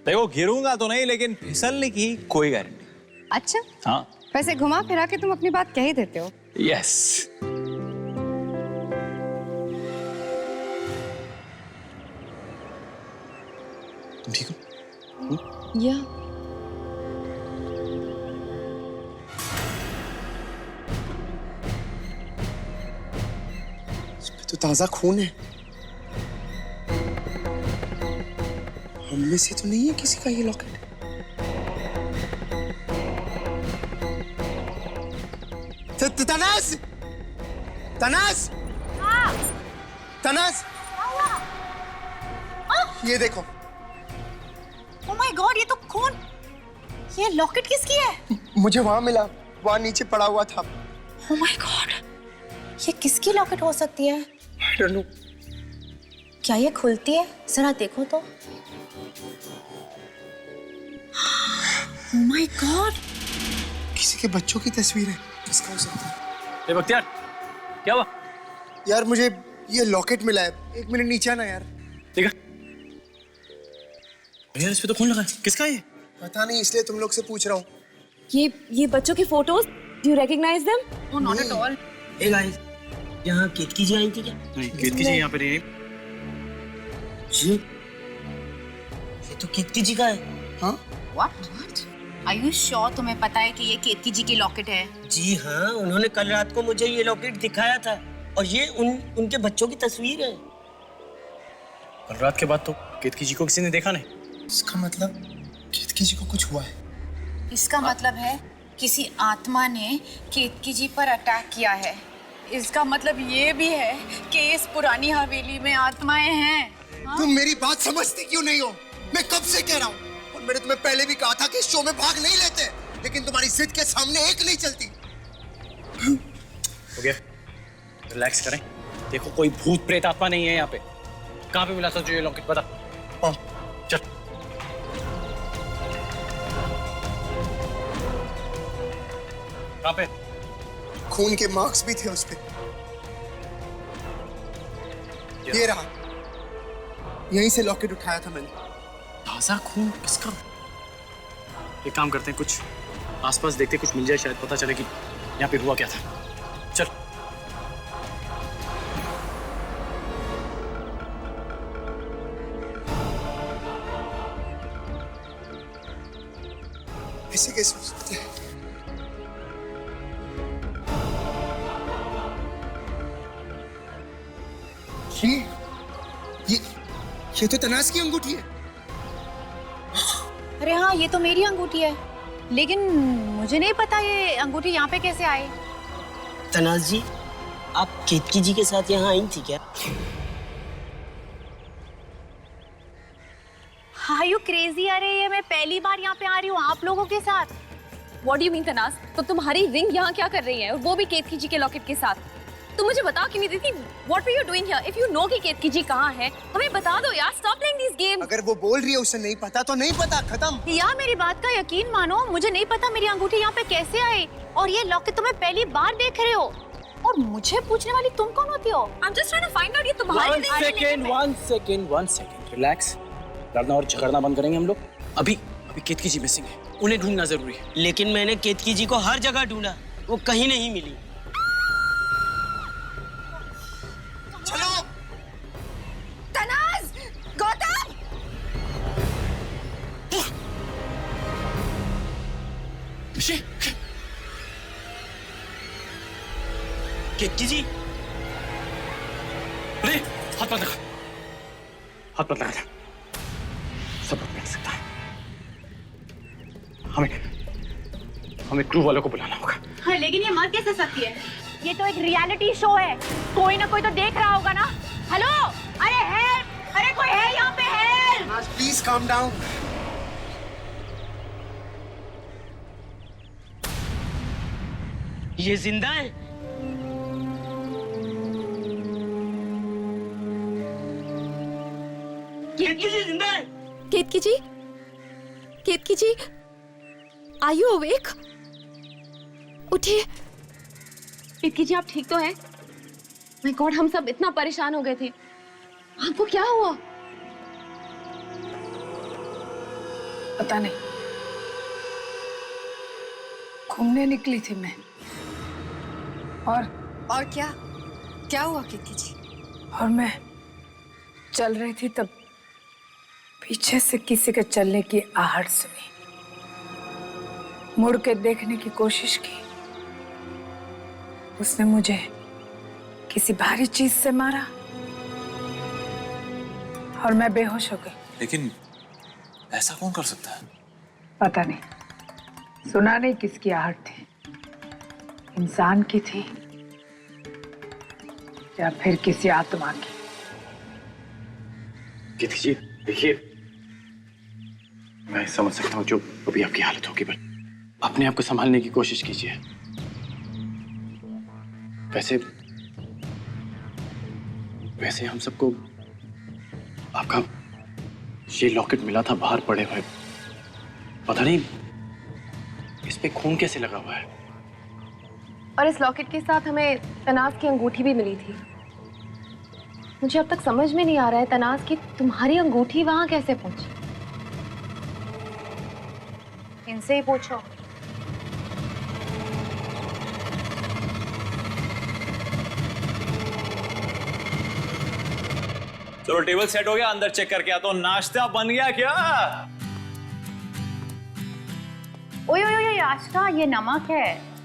देखो गिरूंगा तो नहीं, लेकिन फिसलने की कोई गारंटी। अच्छा, हाँ। वैसे घुमा फिरा के तुम अपनी बात कह ही देते हो। यस। तुम ठीक हो? या तो ताजा खून है। हम में से तो नहीं है किसी का ये लॉकेट। तनास, तनास, तनास, ये देखो। ओह माय गॉड, ये तो खून। ये लॉकेट किसकी है? मुझे वहां मिला, वहां नीचे पड़ा हुआ था। ओह माय गॉड, ये किसकी लॉकेट हो सकती है? I don't know. क्या ये खुलती है? जरा देखो तो। ओह माय गॉड, किसी के बच्चों की तस्वीर है। किसका हो सकता है? ए बख्तियार, क्या हुआ? यार मुझे ये लॉकेट मिला है। एक मिनट नीचे आना यार। देखा? यार इस पे तो खून लगा है। किसका है ये? पता नहीं, इसलिए तुम लोग से पूछ रहा हूँ। ये बच्चों की photos, do you recognize them? Oh not at all. Hey guys, यहाँ केतकी जी आई थी क्या? नहीं, केतकी जी यहाँ पे नहीं। ये तो केतकी जी का है। हाँ? व्हाट? आर यू श्योर तुम्हें पता है कि ये केतकी जी की लॉकेट है? जी हाँ, उन्होंने कल रात को मुझे ये लॉकेट दिखाया था और ये उनके बच्चों की तस्वीर है। कल रात के बाद तो केतकी जी को किसी ने देखा नहीं। इसका मतलब केतकी जी को कुछ हुआ है। इसका मतलब है किसी आत्मा ने केतकी जी पर अटैक किया है। इसका मतलब ये भी है कि इस पुरानी हवेली में आत्माएं हैं। तुम मेरी बात समझती क्यों नहीं हो? मैं कब से कह रहा हूँ, और मैंने तुम्हें पहले भी कहा था कि इस शो में भाग नहीं लेते, लेकिन तुम्हारी जिद के सामने एक नहीं चलती। हो गया, रिलैक्स करें। देखो कोई भूत प्रेत आत्मा नहीं है यहाँ पे। कहाँ पे मिला था जो ये लॉकेट? बता। चल। कहाँ पे? खून के मार्क्स भी थे उस पे। ये रहा, यहीं से लॉकेट उठाया था मैंने। ताजा खून किसका? एक काम करते हैं, कुछ आसपास देखते, कुछ मिल जाए, शायद पता चले कि यहाँ पे हुआ क्या था। चल। ऐसे कैसे हो सकते हैं? ये तो तनास की अंगूठी है। अरे हाँ, ये तो मेरी अंगूठी है, लेकिन मुझे नहीं पता ये अंगूठी यहाँ पे कैसे आई। तनास जी, आप केतकी जी के साथ यहाँ आई थी क्या? Are you crazy? अरे ये मैं पहली बार यहाँ पे आ रही हूँ आप लोगों के साथ। What do you mean तनास? तो तुम्हारी रिंग यहाँ क्या कर रही है, और वो भी केतकी जी के लॉकेट के साथ? तुम मुझे बता क्यों नहीं देती? What were you doing here? If you know कि केतकी जी कहाँ है, हमें बता दो यार। Stop playing these games. अगर वो बोल रही है उसे नहीं पता तो नहीं पता, खत्म। यार मेरी बात का यकीन मानो, मुझे नहीं पता मेरी अंगूठी यहाँ पे कैसे आई, और ये लॉकेट तुम्हें पहली बार देख रहे हो, और मुझे पूछने वाली तुम कौन होती हो? I'm just trying to find out ये तुम्हारी One second, relax. लड़ना और झगड़ना बंद करेंगे हम लोग। अभी केतकी जी मिसिंग है, उन्हें ढूंढना जरूरी है। लेकिन मैंने केतकी जी को हर जगह ढूंढा, वो कहीं नहीं मिली। चलो। तनाज, गौतम। केतकी जी, अरे हाथ मत लगा, हाथ मत लगा। सब मिल सकता है। हमें क्रू वालों को बुलाना होगा। हाँ, लेकिन ये मर कैसे सकती है? ये तो एक रियलिटी शो है, कोई ना कोई तो देख रहा होगा ना। हेलो, अरे हेल्प, अरे कोई है यहाँ पे? Help, please calm down. ये जिंदा है? केतकी जी जिंदा है? केतकी जी, केतकी जी, आर यू अवेक? उठिए। केतकी जी, आप ठीक तो हैं? माय गॉड, हम सब इतना परेशान हो गए थे। आपको क्या हुआ? पता नहीं, घूमने निकली थी मैं। और क्या हुआ केतकी जी? और मैं चल रही थी तब पीछे से किसी के चलने की आहट सुनी। मुड़ के देखने की कोशिश की, उसने मुझे किसी भारी चीज से मारा और मैं बेहोश हो गई। लेकिन ऐसा कौन कर सकता है? पता नहीं, सुना नहीं किसकी आहट थी, इंसान की थी या फिर किसी आत्मा की। केतकी जी देखिए, मैं समझ सकता हूँ जो अभी आपकी हालत होगी, पर अपने आप को संभालने की कोशिश कीजिए। वैसे हम सबको आपका ये लॉकेट मिला था बाहर पड़े हुए। पता नहीं इस पे खून कैसे लगा हुआ है। और इस लॉकेट के साथ हमें तनाज की अंगूठी भी मिली थी। मुझे अब तक समझ में नहीं आ रहा है तनाज की तुम्हारी अंगूठी वहां कैसे पहुंची। इनसे ही पूछो। चलो टेबल सेट हो गया, अंदर चेक करके आता हूँ। नाश्ता बन गया क्या? ओए ओए ओए आशिका, ये नमक है,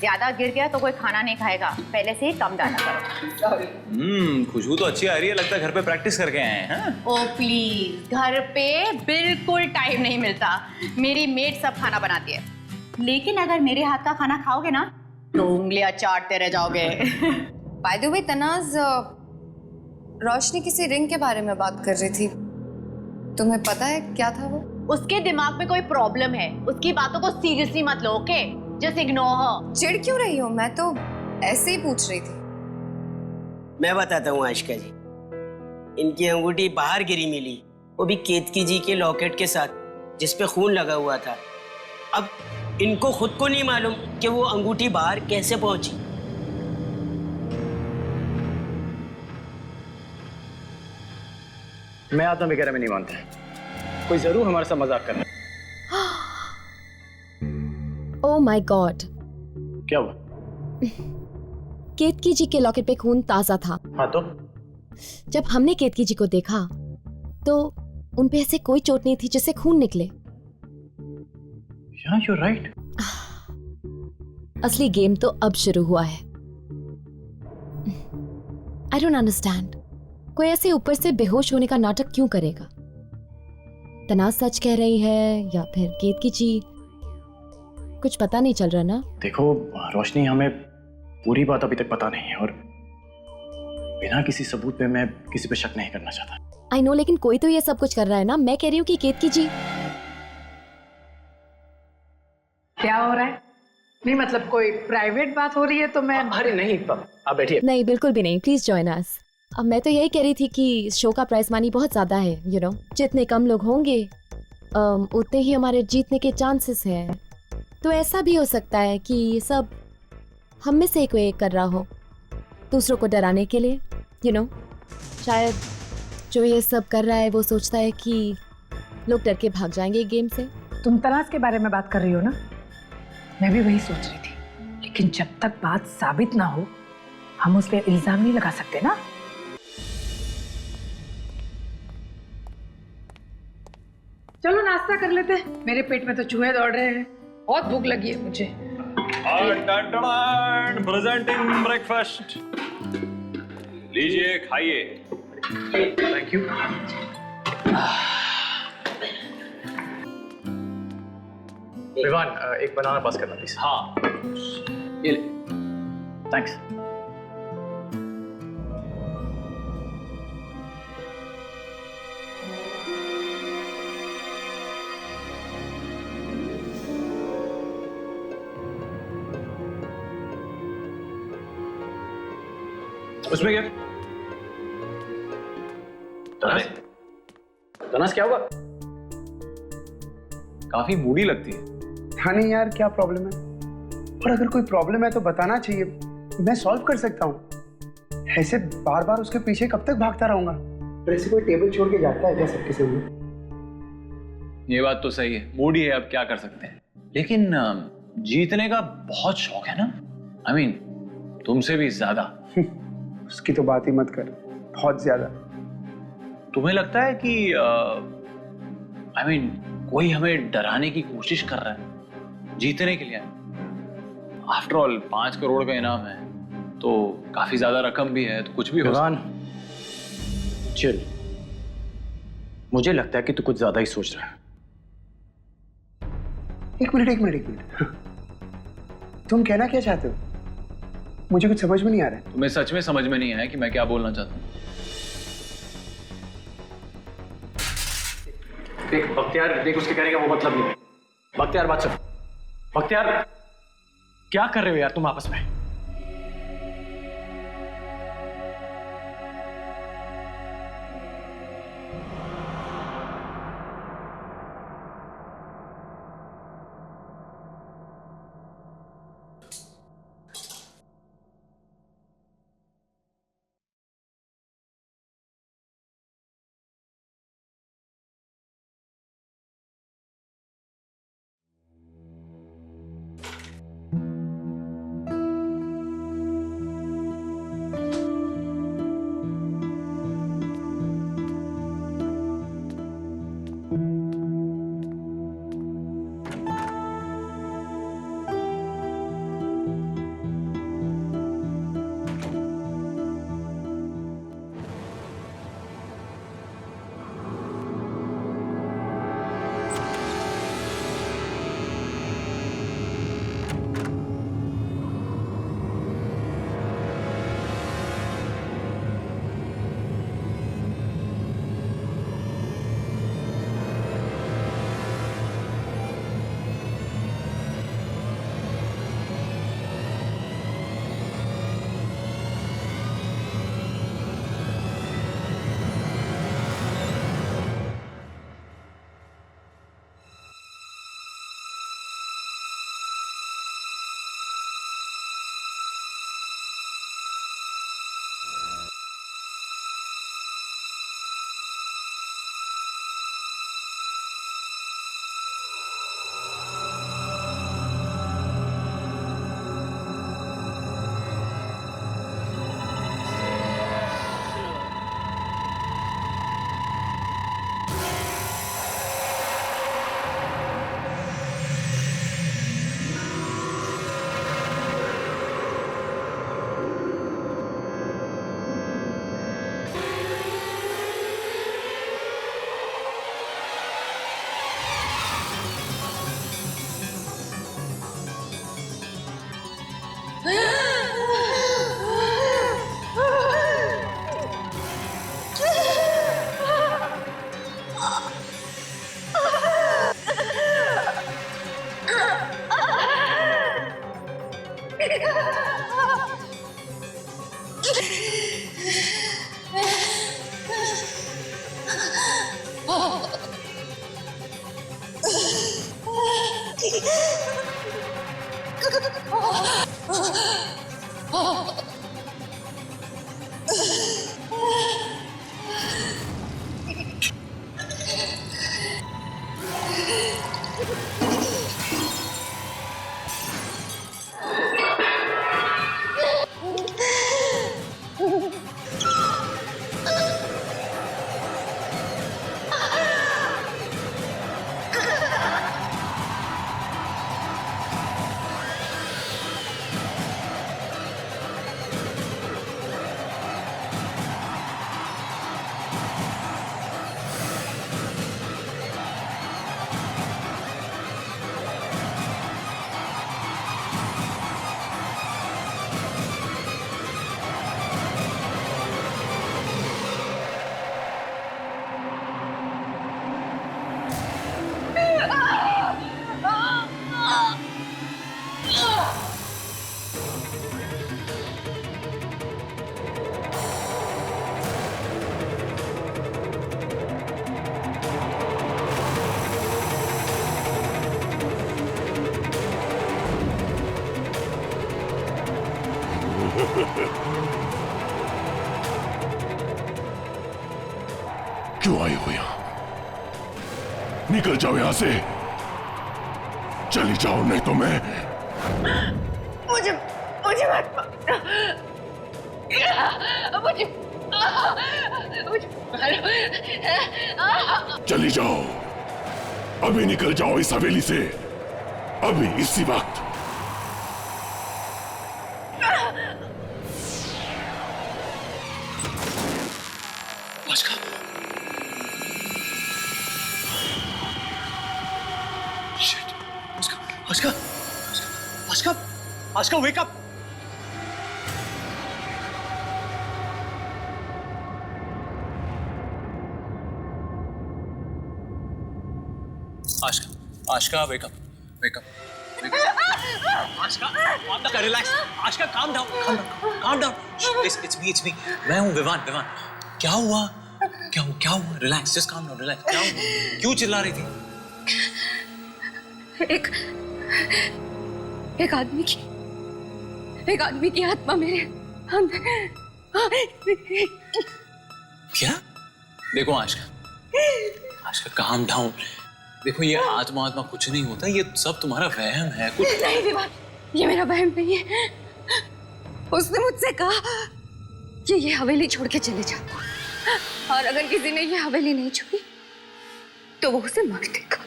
ज्यादा गिर गया तो कोई खाना नहीं खाएगा। पहले से ही कम डाला करो। खुशबू तो अच्छी आ रही है, लगता है घर पे प्रैक्टिस करके आए हैं। ओ प्लीज, घर पे बिल्कुल टाइम नहीं मिलता। मेरी मेड सब खाना बनाती है, लेकिन अगर मेरे हाथ का खाना खाओगे ना तो उंगलियां चाटते रह जाओगे। बाय द वे तनाज, रोशनी किसी रिंग के बारे में बात कर रही थी, तुम्हें पता है क्या था वो? उसके दिमाग में कोई प्रॉब्लम है, उसकी बातों को सीरियसली मत लो, ओके? Just ignore her. चिढ़ क्यों रही हो? मैं तो ऐसे ही पूछ रही थी। मैं बताता हूँ आशिका जी, इनकी अंगूठी बाहर गिरी मिली, वो भी केतकी जी के लॉकेट के साथ जिसपे खून लगा हुआ था। अब इनको खुद को नहीं मालूम कि वो अंगूठी बाहर कैसे पहुंची। मैं आत्मा वगैरह में नहीं मानता है, कोई जरूर हमारे साथ मजाक कर रहा है। ओह माय गॉड, क्या हुआ? केतकी जी के लॉकेट पे खून ताजा था। हाँ तो? जब हमने केतकी जी को देखा तो उन पे ऐसे कोई चोट नहीं थी जिससे खून निकले। Yeah, you're right. असली गेम तो अब शुरू हुआ है। आई डोंट अंडरस्टैंड, कोई ऐसे ऊपर से बेहोश होने का नाटक क्यों करेगा? तनाज सच कह रही है या फिर केतकी जी? कुछ पता नहीं चल रहा ना। देखो रोशनी, हमें पूरी बात अभी तक पता नहीं है और बिना किसी सबूत पे मैं किसी पे शक नहीं करना चाहता। आई नो, लेकिन कोई तो ये सब कुछ कर रहा है ना। मैं कह रही हूँ कि केतकी जी। क्या हो रहा है? नहीं मतलब कोई प्राइवेट बात हो रही है तो मैं। अरे नहीं, आप बैठिए। नहीं, बिल्कुल भी नहीं, प्लीज जॉइन अस। अब मैं तो यही कह रही थी कि इस शो का प्राइस मनी बहुत ज्यादा है, यू नो। जितने कम लोग होंगे उतने ही हमारे जीतने के चांसेस हैं। तो ऐसा भी हो सकता है कि ये सब हम में से कोई एक कर रहा हो, दूसरों को डराने के लिए, यू नो। शायद जो ये सब कर रहा है वो सोचता है कि लोग डर के भाग जाएंगे गेम से। तुम तनाज के बारे में बात कर रही हो ना? मैं भी वही सोच रही थी, लेकिन जब तक बात साबित ना हो हम उस पर इल्जाम नहीं लगा सकते ना। चलो नाश्ता कर लेते हैं, मेरे पेट में तो चूहे दौड़ रहे हैं, बहुत भूख लगी है मुझे। प्रेजेंटिंग ब्रेकफास्ट, लीजिए खाइए। Thank you. विवान, एक बनाना पास करना प्लीज। हाँ ये ले। थैंक्स। उसमें क्या? तनास क्या हुआ? काफी मूडी लगती है। हाँ नहीं यार, क्या प्रॉब्लम है? और अगर कोई प्रॉब्लम है तो बताना चाहिए, मैं सॉल्व कर सकता हूँ। ऐसे बार बार उसके पीछे कब तक भागता रहूंगा? और ऐसे कोई टेबल छोड़ के जाता है क्या सबके सामने? ये बात तो सही है, मूडी है, अब क्या कर सकते हैं। लेकिन जीतने का बहुत शौक है ना? I mean, तुमसे भी ज्यादा। उसकी तो बात ही मत कर, बहुत ज्यादा। तुम्हें लगता है कि I mean, कोई हमें डराने की कोशिश कर रहा है जीतने के लिए? आफ्टर ऑल 5 करोड़ का इनाम है तो काफी ज्यादा रकम भी है, तो कुछ भी हो सकता है। चिल, मुझे लगता है कि तू कुछ ज्यादा ही सोच रहा है। एक मिनट। तुम कहना क्या चाहते हो? मुझे कुछ समझ में नहीं आ रहा है। तुम्हें सच में समझ में नहीं आया कि मैं क्या बोलना चाहता हूँ? देख बख्तियार, देख उसके कहने का वो मतलब नहीं है। बख्तियार बात सुन। बख्तियार, क्या कर रहे हो यार तुम आपस में? क्यों आई हो यहां? निकल जाओ यहां से, चली जाओ नहीं तो मैं मुझे मुझे मत मुझे चली जाओ, अभी निकल जाओ इस हवेली से, अभी इसी वक्त। Ashka, wake up! Ashka, wake up! Wake up! Wake up! Ashka, calm down, relax. Ashka, calm down, calm down. It's me. मैं हूँ विवान. क्या हुआ? Relax, just calm down, relax. क्या हुआ? क्यों चिल्ला रही थी? एक आदमी की आत्मा मेरे अंदर। क्या? देखो आशका काम डाउन। देखो ये आत्मा कुछ नहीं होता, ये सब तुम्हारा वहम है। कुछ नहीं विवान, ये मेरा वहम नहीं है। उसने मुझसे कहा कि ये हवेली छोड़ के चले जा, और अगर किसी ने ये हवेली नहीं छोड़ी तो वो उसे मार देगा।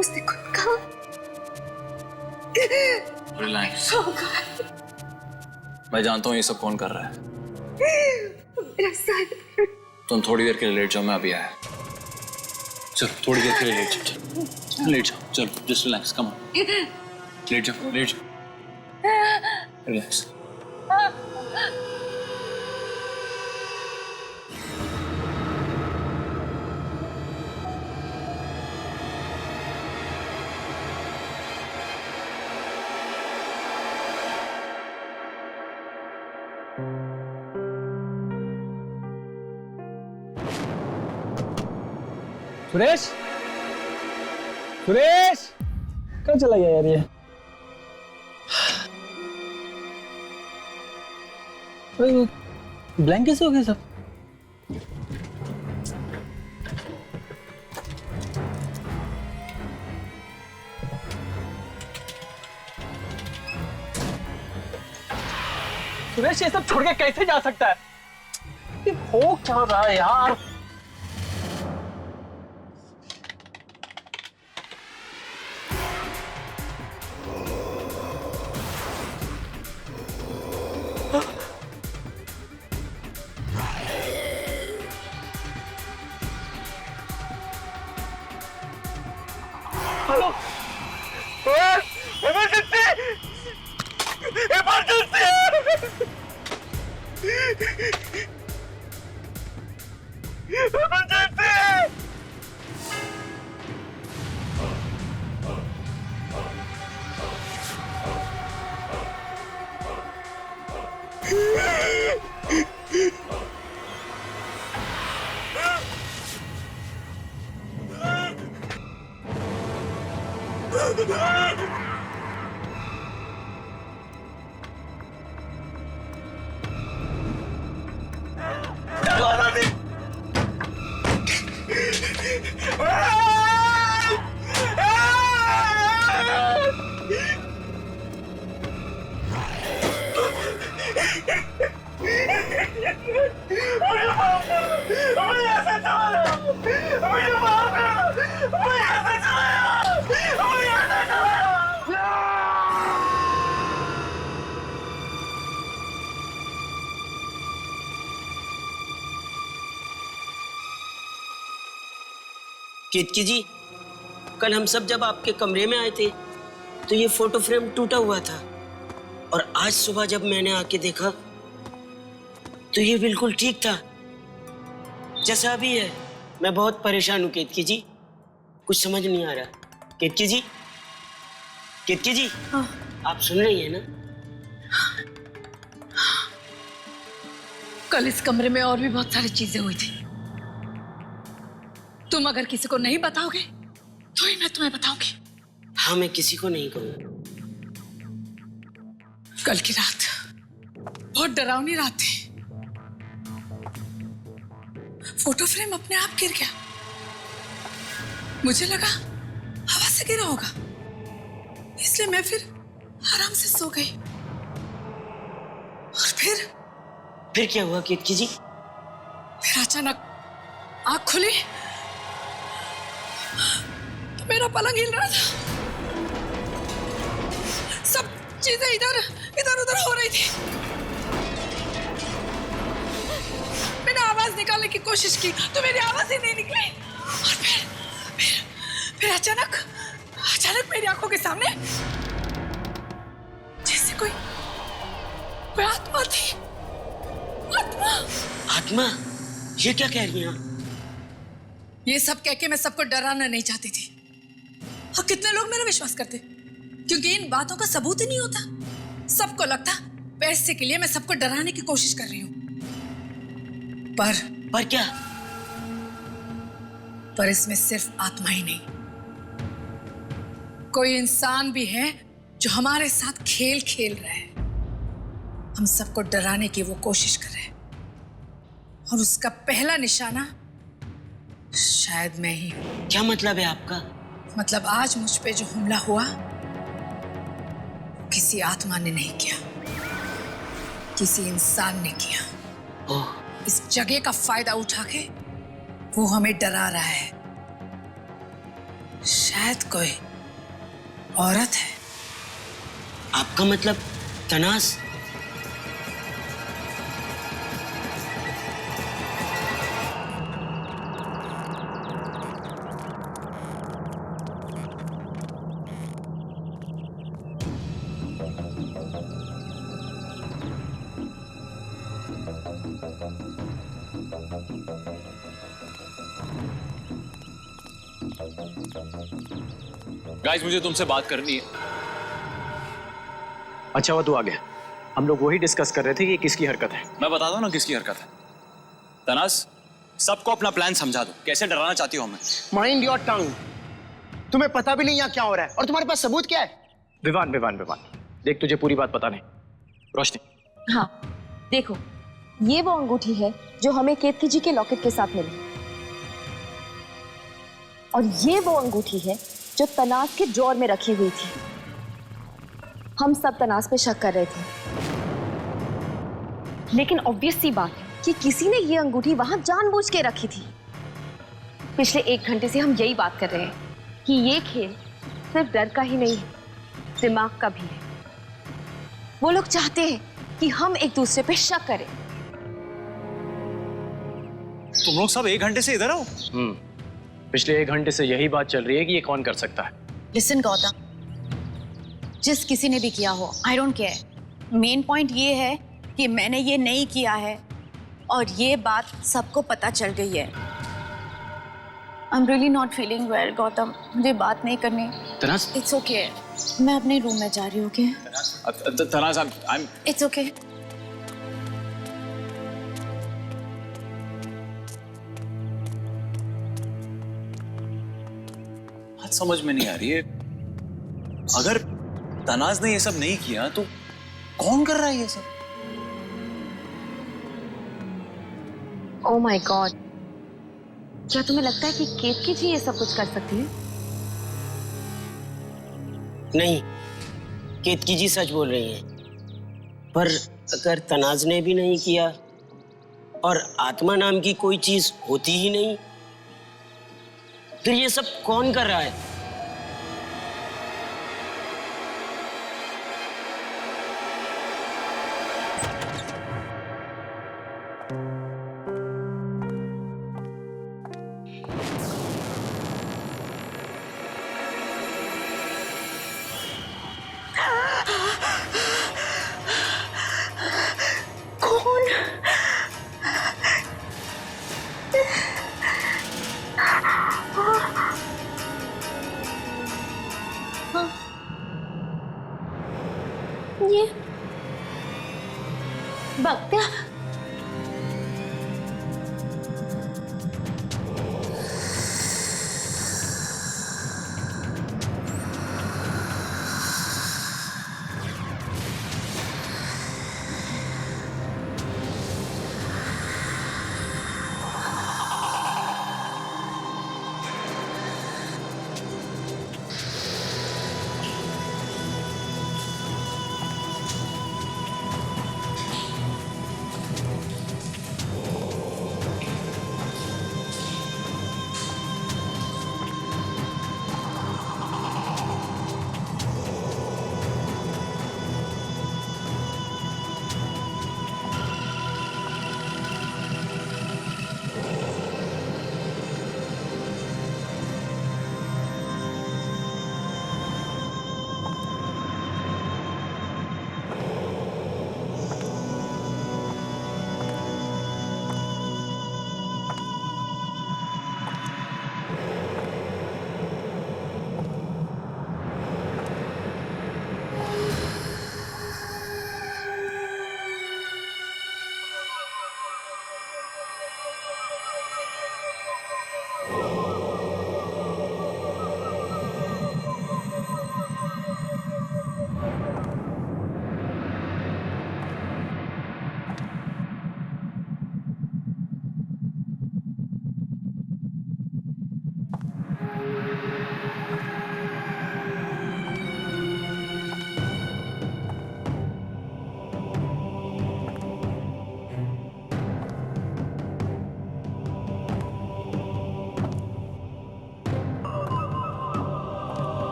उसने खुद कहा। रिलैक्स, मैं जानता हूँ ये सब कौन कर रहा है। मेरा सर। तुम थोड़ी देर के लिए लेट जाओ, मैं अभी आया। चलो थोड़ी देर के लिए लेट जाओ, चलो जस्ट रिलैक्स, कम ऑन, लेट जाओ, रिलैक्स। सुरेश कहाँ चला गया यार ये? ब्लैंक कैसे हो गए सब? सुरेश ये सब छोड़ के कैसे जा सकता है? ये हो क्या रहा है यार? Hello, emergency! केतकी जी, कल हम सब जब आपके कमरे में आए थे तो ये फोटो फ्रेम टूटा हुआ था, और आज सुबह जब मैंने आके देखा तो ये बिल्कुल ठीक था जैसा अभी है। मैं बहुत परेशान हूँ केतकी जी, कुछ समझ नहीं आ रहा। केतकी जी, हाँ। आप सुन रही हैं ना? कल इस कमरे में और भी बहुत सारी चीजें हुई थी। तुम अगर किसी को नहीं बताओगे तो ही मैं तुम्हें बताऊंगी। हाँ, मैं किसी को नहीं कहूँगा। कल की रात बहुत डरावनी रात थी। फोटो फ्रेम अपने आप गिर गया। मुझे लगा हवा से गिरा होगा, इसलिए मैं फिर आराम से सो गई। और फिर क्या हुआ केतकी जी? फिर अचानक आंख खुली तो मेरा पलंग हिल रहा था। सब चीजें इधर इधर उधर हो रही थी। मैंने आवाज निकालने की कोशिश की तो मेरी आवाज ही नहीं निकली। और फिर अचानक मेरी आंखों के सामने जैसे कोई आत्मा थी। आत्मा? ये क्या कह रही हैं? ये सब कह के मैं सबको डराना नहीं चाहती थी। और कितने लोग मेरा विश्वास करते, क्योंकि इन बातों का सबूत ही नहीं होता। सबको लगता पैसे के लिए मैं सबको डराने की कोशिश कर रही हूं। पर क्या? पर इसमें सिर्फ आत्मा ही नहीं, कोई इंसान भी है जो हमारे साथ खेल खेल रहा है। हम सबको डराने की वो कोशिश कर रहे हैं, और उसका पहला निशाना शायद मैं ही हूं। क्या मतलब है आपका? मतलब आज मुझ पे जो हमला हुआ किसी आत्मा ने नहीं किया, किसी इंसान ने किया। इस जगह का फायदा उठा के वो हमें डरा रहा है। शायद कोई औरत है। आपका मतलब तनास? गाइस, मुझे तुमसे बात करनी है। अच्छा हुआ तू आ गया। हम लोग वही डिस्कस कर रहे थे कि किसकी हरकत है। मैं बता दूं ना किसकी हरकत है। तनास, सबको अपना प्लान समझा दो। कैसे डराना चाहती हो हमें? Mind your tongue. तुम्हें पता भी नहीं यहाँ क्या हो रहा है, और तुम्हारे पास सबूत क्या है? विवान, देख तुझे पूरी बात पता नहीं। रोशनी। हाँ, देखो, ये वो अंगूठी है जो हमें केतकी जी के लॉकेट के साथ मिली, और ये वो अंगूठी है जो तनास के ड्रॉअर में रखी हुई थी। हम सब तनास पे शक कर रहे थे, लेकिन ऑब्वियस सी बात है कि किसी ने ये अंगूठी वहां जानबूझ के रखी थी। पिछले 1 घंटे से हम यही बात कर रहे हैं कि ये खेल सिर्फ डर का ही नहीं है, दिमाग का भी है। वो लोग चाहते हैं कि हम एक दूसरे पे शक करें। तुम लोग सब 1 घंटे से इधर आओ। पिछले 1 घंटे से यही बात चल रही है कि ये कौन कर सकता है। लिसन गौतम, जिस किसी ने भी किया हो, I don't care. Main point ये है कि मैंने ये नहीं किया है, और ये बात सबको पता चल गई है। I am really not feeling well Gautam, मुझे बात नहीं करनी। तनास, इट्स ओके, मैं अपने रूम में जा रही हूँ। तनास, इट्स ओके। बात समझ में नहीं आ रही है। अगर तनाज ने ये सब नहीं किया तो कौन कर रहा है ये सब? ओह माय गॉड, क्या तुम्हें लगता है कि केतकी जी ये सब कुछ कर सकती है? नहीं, केतकी जी सच बोल रही हैं। पर अगर तनाज ने भी नहीं किया और आत्मा नाम की कोई चीज होती ही नहीं, फिर ये सब कौन कर रहा है? ये बख्तियार,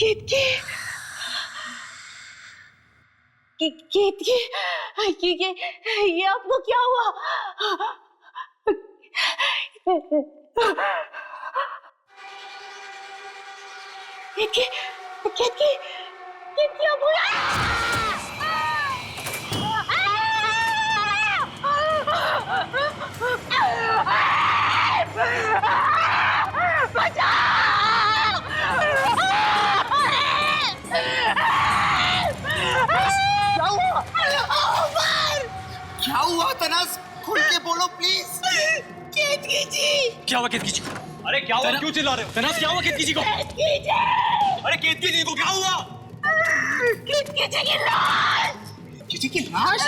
केतकी ये आपको क्या हुआ? केतकी आप क्या हुआ तनास? खुल के बोलो प्लीज। केतकी जी, क्या हुआ केतकी जी को? अरे क्या हुआ? क्यों चिल्ला रहे हो? तनास क्या हुआ केतकी जी को? केतकी जी, अरे केतकी जी को क्या हुआ? केतकी जी की लाश। केतकी की लाश?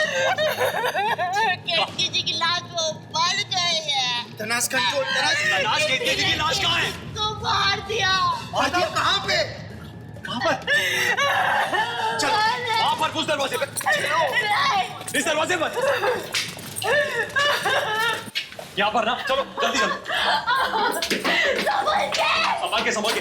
केतकी जी की लाश वो मर गई है। तनास कंट्रोल। तनास केतकी जी की लाश कहाँ है? तो मार दिया। और ये कहाँ पे? कहाँ पर? चलो वहाँ पर उस दरवाजे पे। इस दरवाजे पर। यहाँ पर ना, चलो जल्दी जल्दी। संभाल के संभाल के।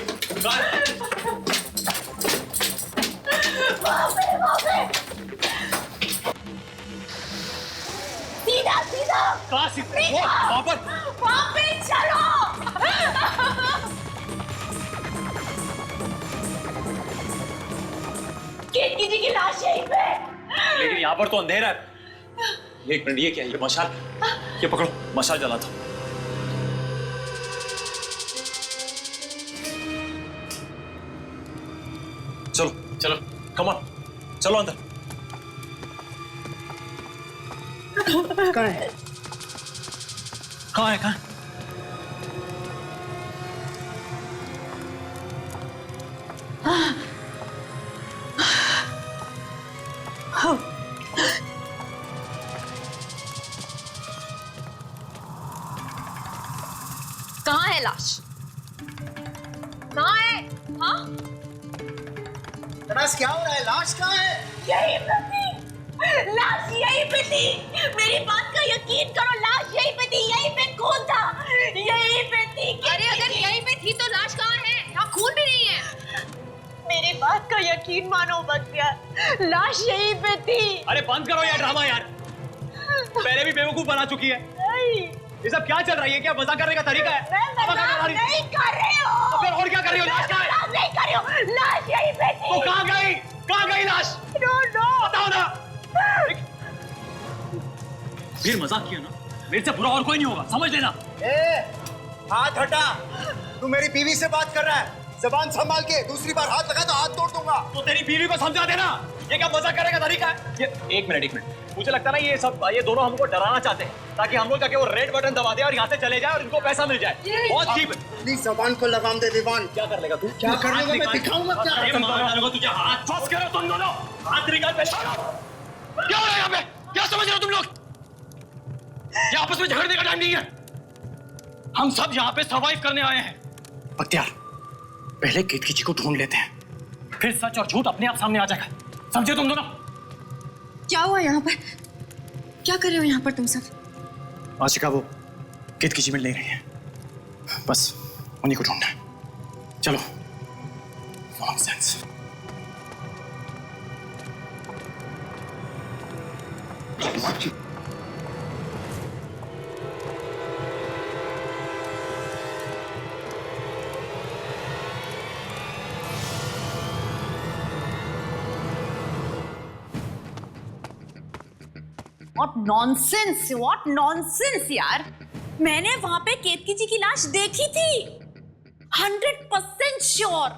सीधा सीधा। कहाँ सीधा? वो वहाँ पर। वहाँ पे चलो। केतकी जी की लाश यहीं पे। लेकिन यहाँ पर तो अंधेरा है। एक मिनट, ये क्या है? ये मशाल, ये पकड़ो, मशाल जला था। चलो चलो, कम ऑन, चलो अंदर। कहाँ है? कहाँ है? कहाँ? कहाँ है लाश? कहाँ है? हाँ? तनास क्या हो रहा है? लाश कहाँ है? यहीं पे थी। लाश यहीं पे थी। मेरी बात का यकीन करो, लाश यहीं पे थी। यहीं पे खून था। यहीं पे थी। अरे अगर यहीं पे थी तो लाश कहाँ है? यहाँ खून भी नहीं है। मेरी बात का यकीन मानो बख्तियार, लाश यहीं पे थी। अरे बंद करो यार ड्रामा यार। पहले भी बेवकूफ बना चुकी है। नहीं, ये सब क्या चल रहा है? क्या मजाक करने का तरीका है? मैं मजाक नहीं कर रही हूँ। तो फिर और क्या कर रही हो? लाश कहाँ है? मजाक नहीं कर रही हूँ। लाश यहीं पे थी। तो कहाँ गई? कहाँ गई लाश? बताओ ना। फिर मजाक किया ना, मेरे से बुरा और कोई नहीं होगा, समझ लेना। हाथ हटा। तू मेरी बीवी से बात कर रहा है, जबान संभाल के। दूसरी बार हाथ लगा तो हाथ तोड़ दूंगा। तो तेरी बीवी को समझा देना। ये क्या मजाक करने का तरीका है? ये एक मिनट, मुझे लगता है ना ये दोनों हमको डराना चाहते हैं, ताकि हम लोग जाके वो रेड बटन दबा दे और यहाँ से चले जाए और इनको पैसा मिल जाए। बहुत चीप है। प्लीज जबान को लगाम दे विवान। क्या कर लेगा तू? क्या कर लेगा? मैं दिखाऊंगा क्या। तुझे हाथ फंस करो तुम दोनों। हाथ निकाल पहले। क्या हो रहा है यहाँ पे? क्या समझ रहे हो तुम लोग? ये आपस में झगड़ने का टाइम नहीं है। हम सब यहाँ पे सर्वाइव करने आए हैं। बख्तियार, पहले केतकी जी को ढूंढ लेते हैं, फिर सच और झूठ अपने आप सामने आ जाएगा। समझे तुम दोनों? क्या हुआ यहाँ पर? क्या कर रहे हो यहाँ पर तुम सब? आशिका वो केतकी जी मिल नहीं रही है, बस उन्हीं को ढूंढना है। चलो। नॉनसेंस। What nonsense यार। मैंने वहां पे केतकी जी की लाश देखी थी, 100% श्योर।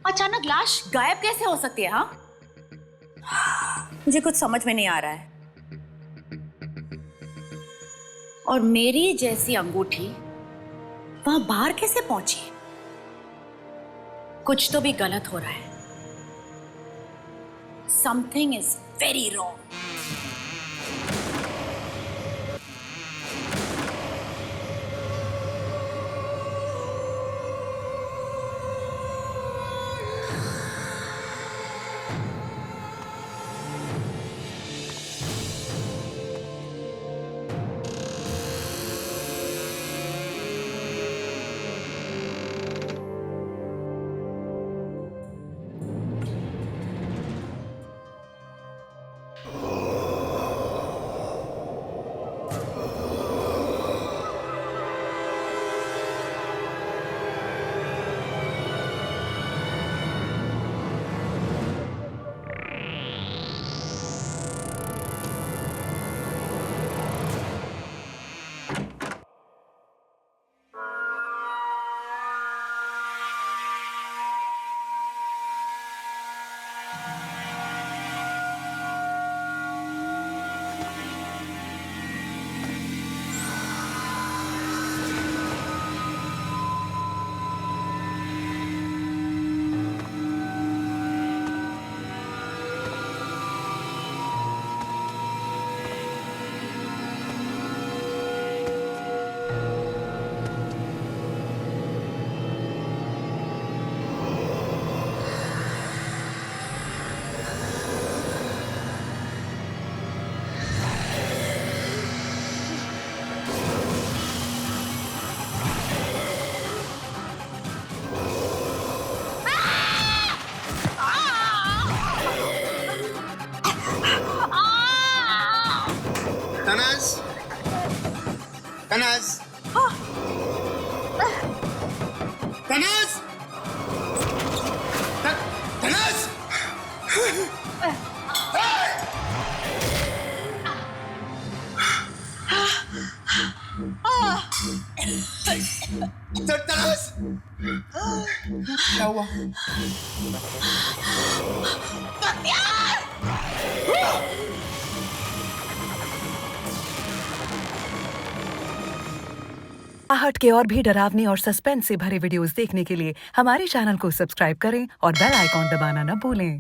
अचानक लाश गायब कैसे हो सकती है? हाँ, मुझे कुछ समझ में नहीं आ रहा है। और मेरी जैसी अंगूठी वहां बाहर कैसे पहुंची? कुछ तो भी गलत हो रहा है। Something is very wrong. तरस! क्या हुआ? आहट के और भी डरावने और सस्पेंस से भरे वीडियोस देखने के लिए हमारे चैनल को सब्सक्राइब करें और बेल आइकॉन दबाना न भूलें।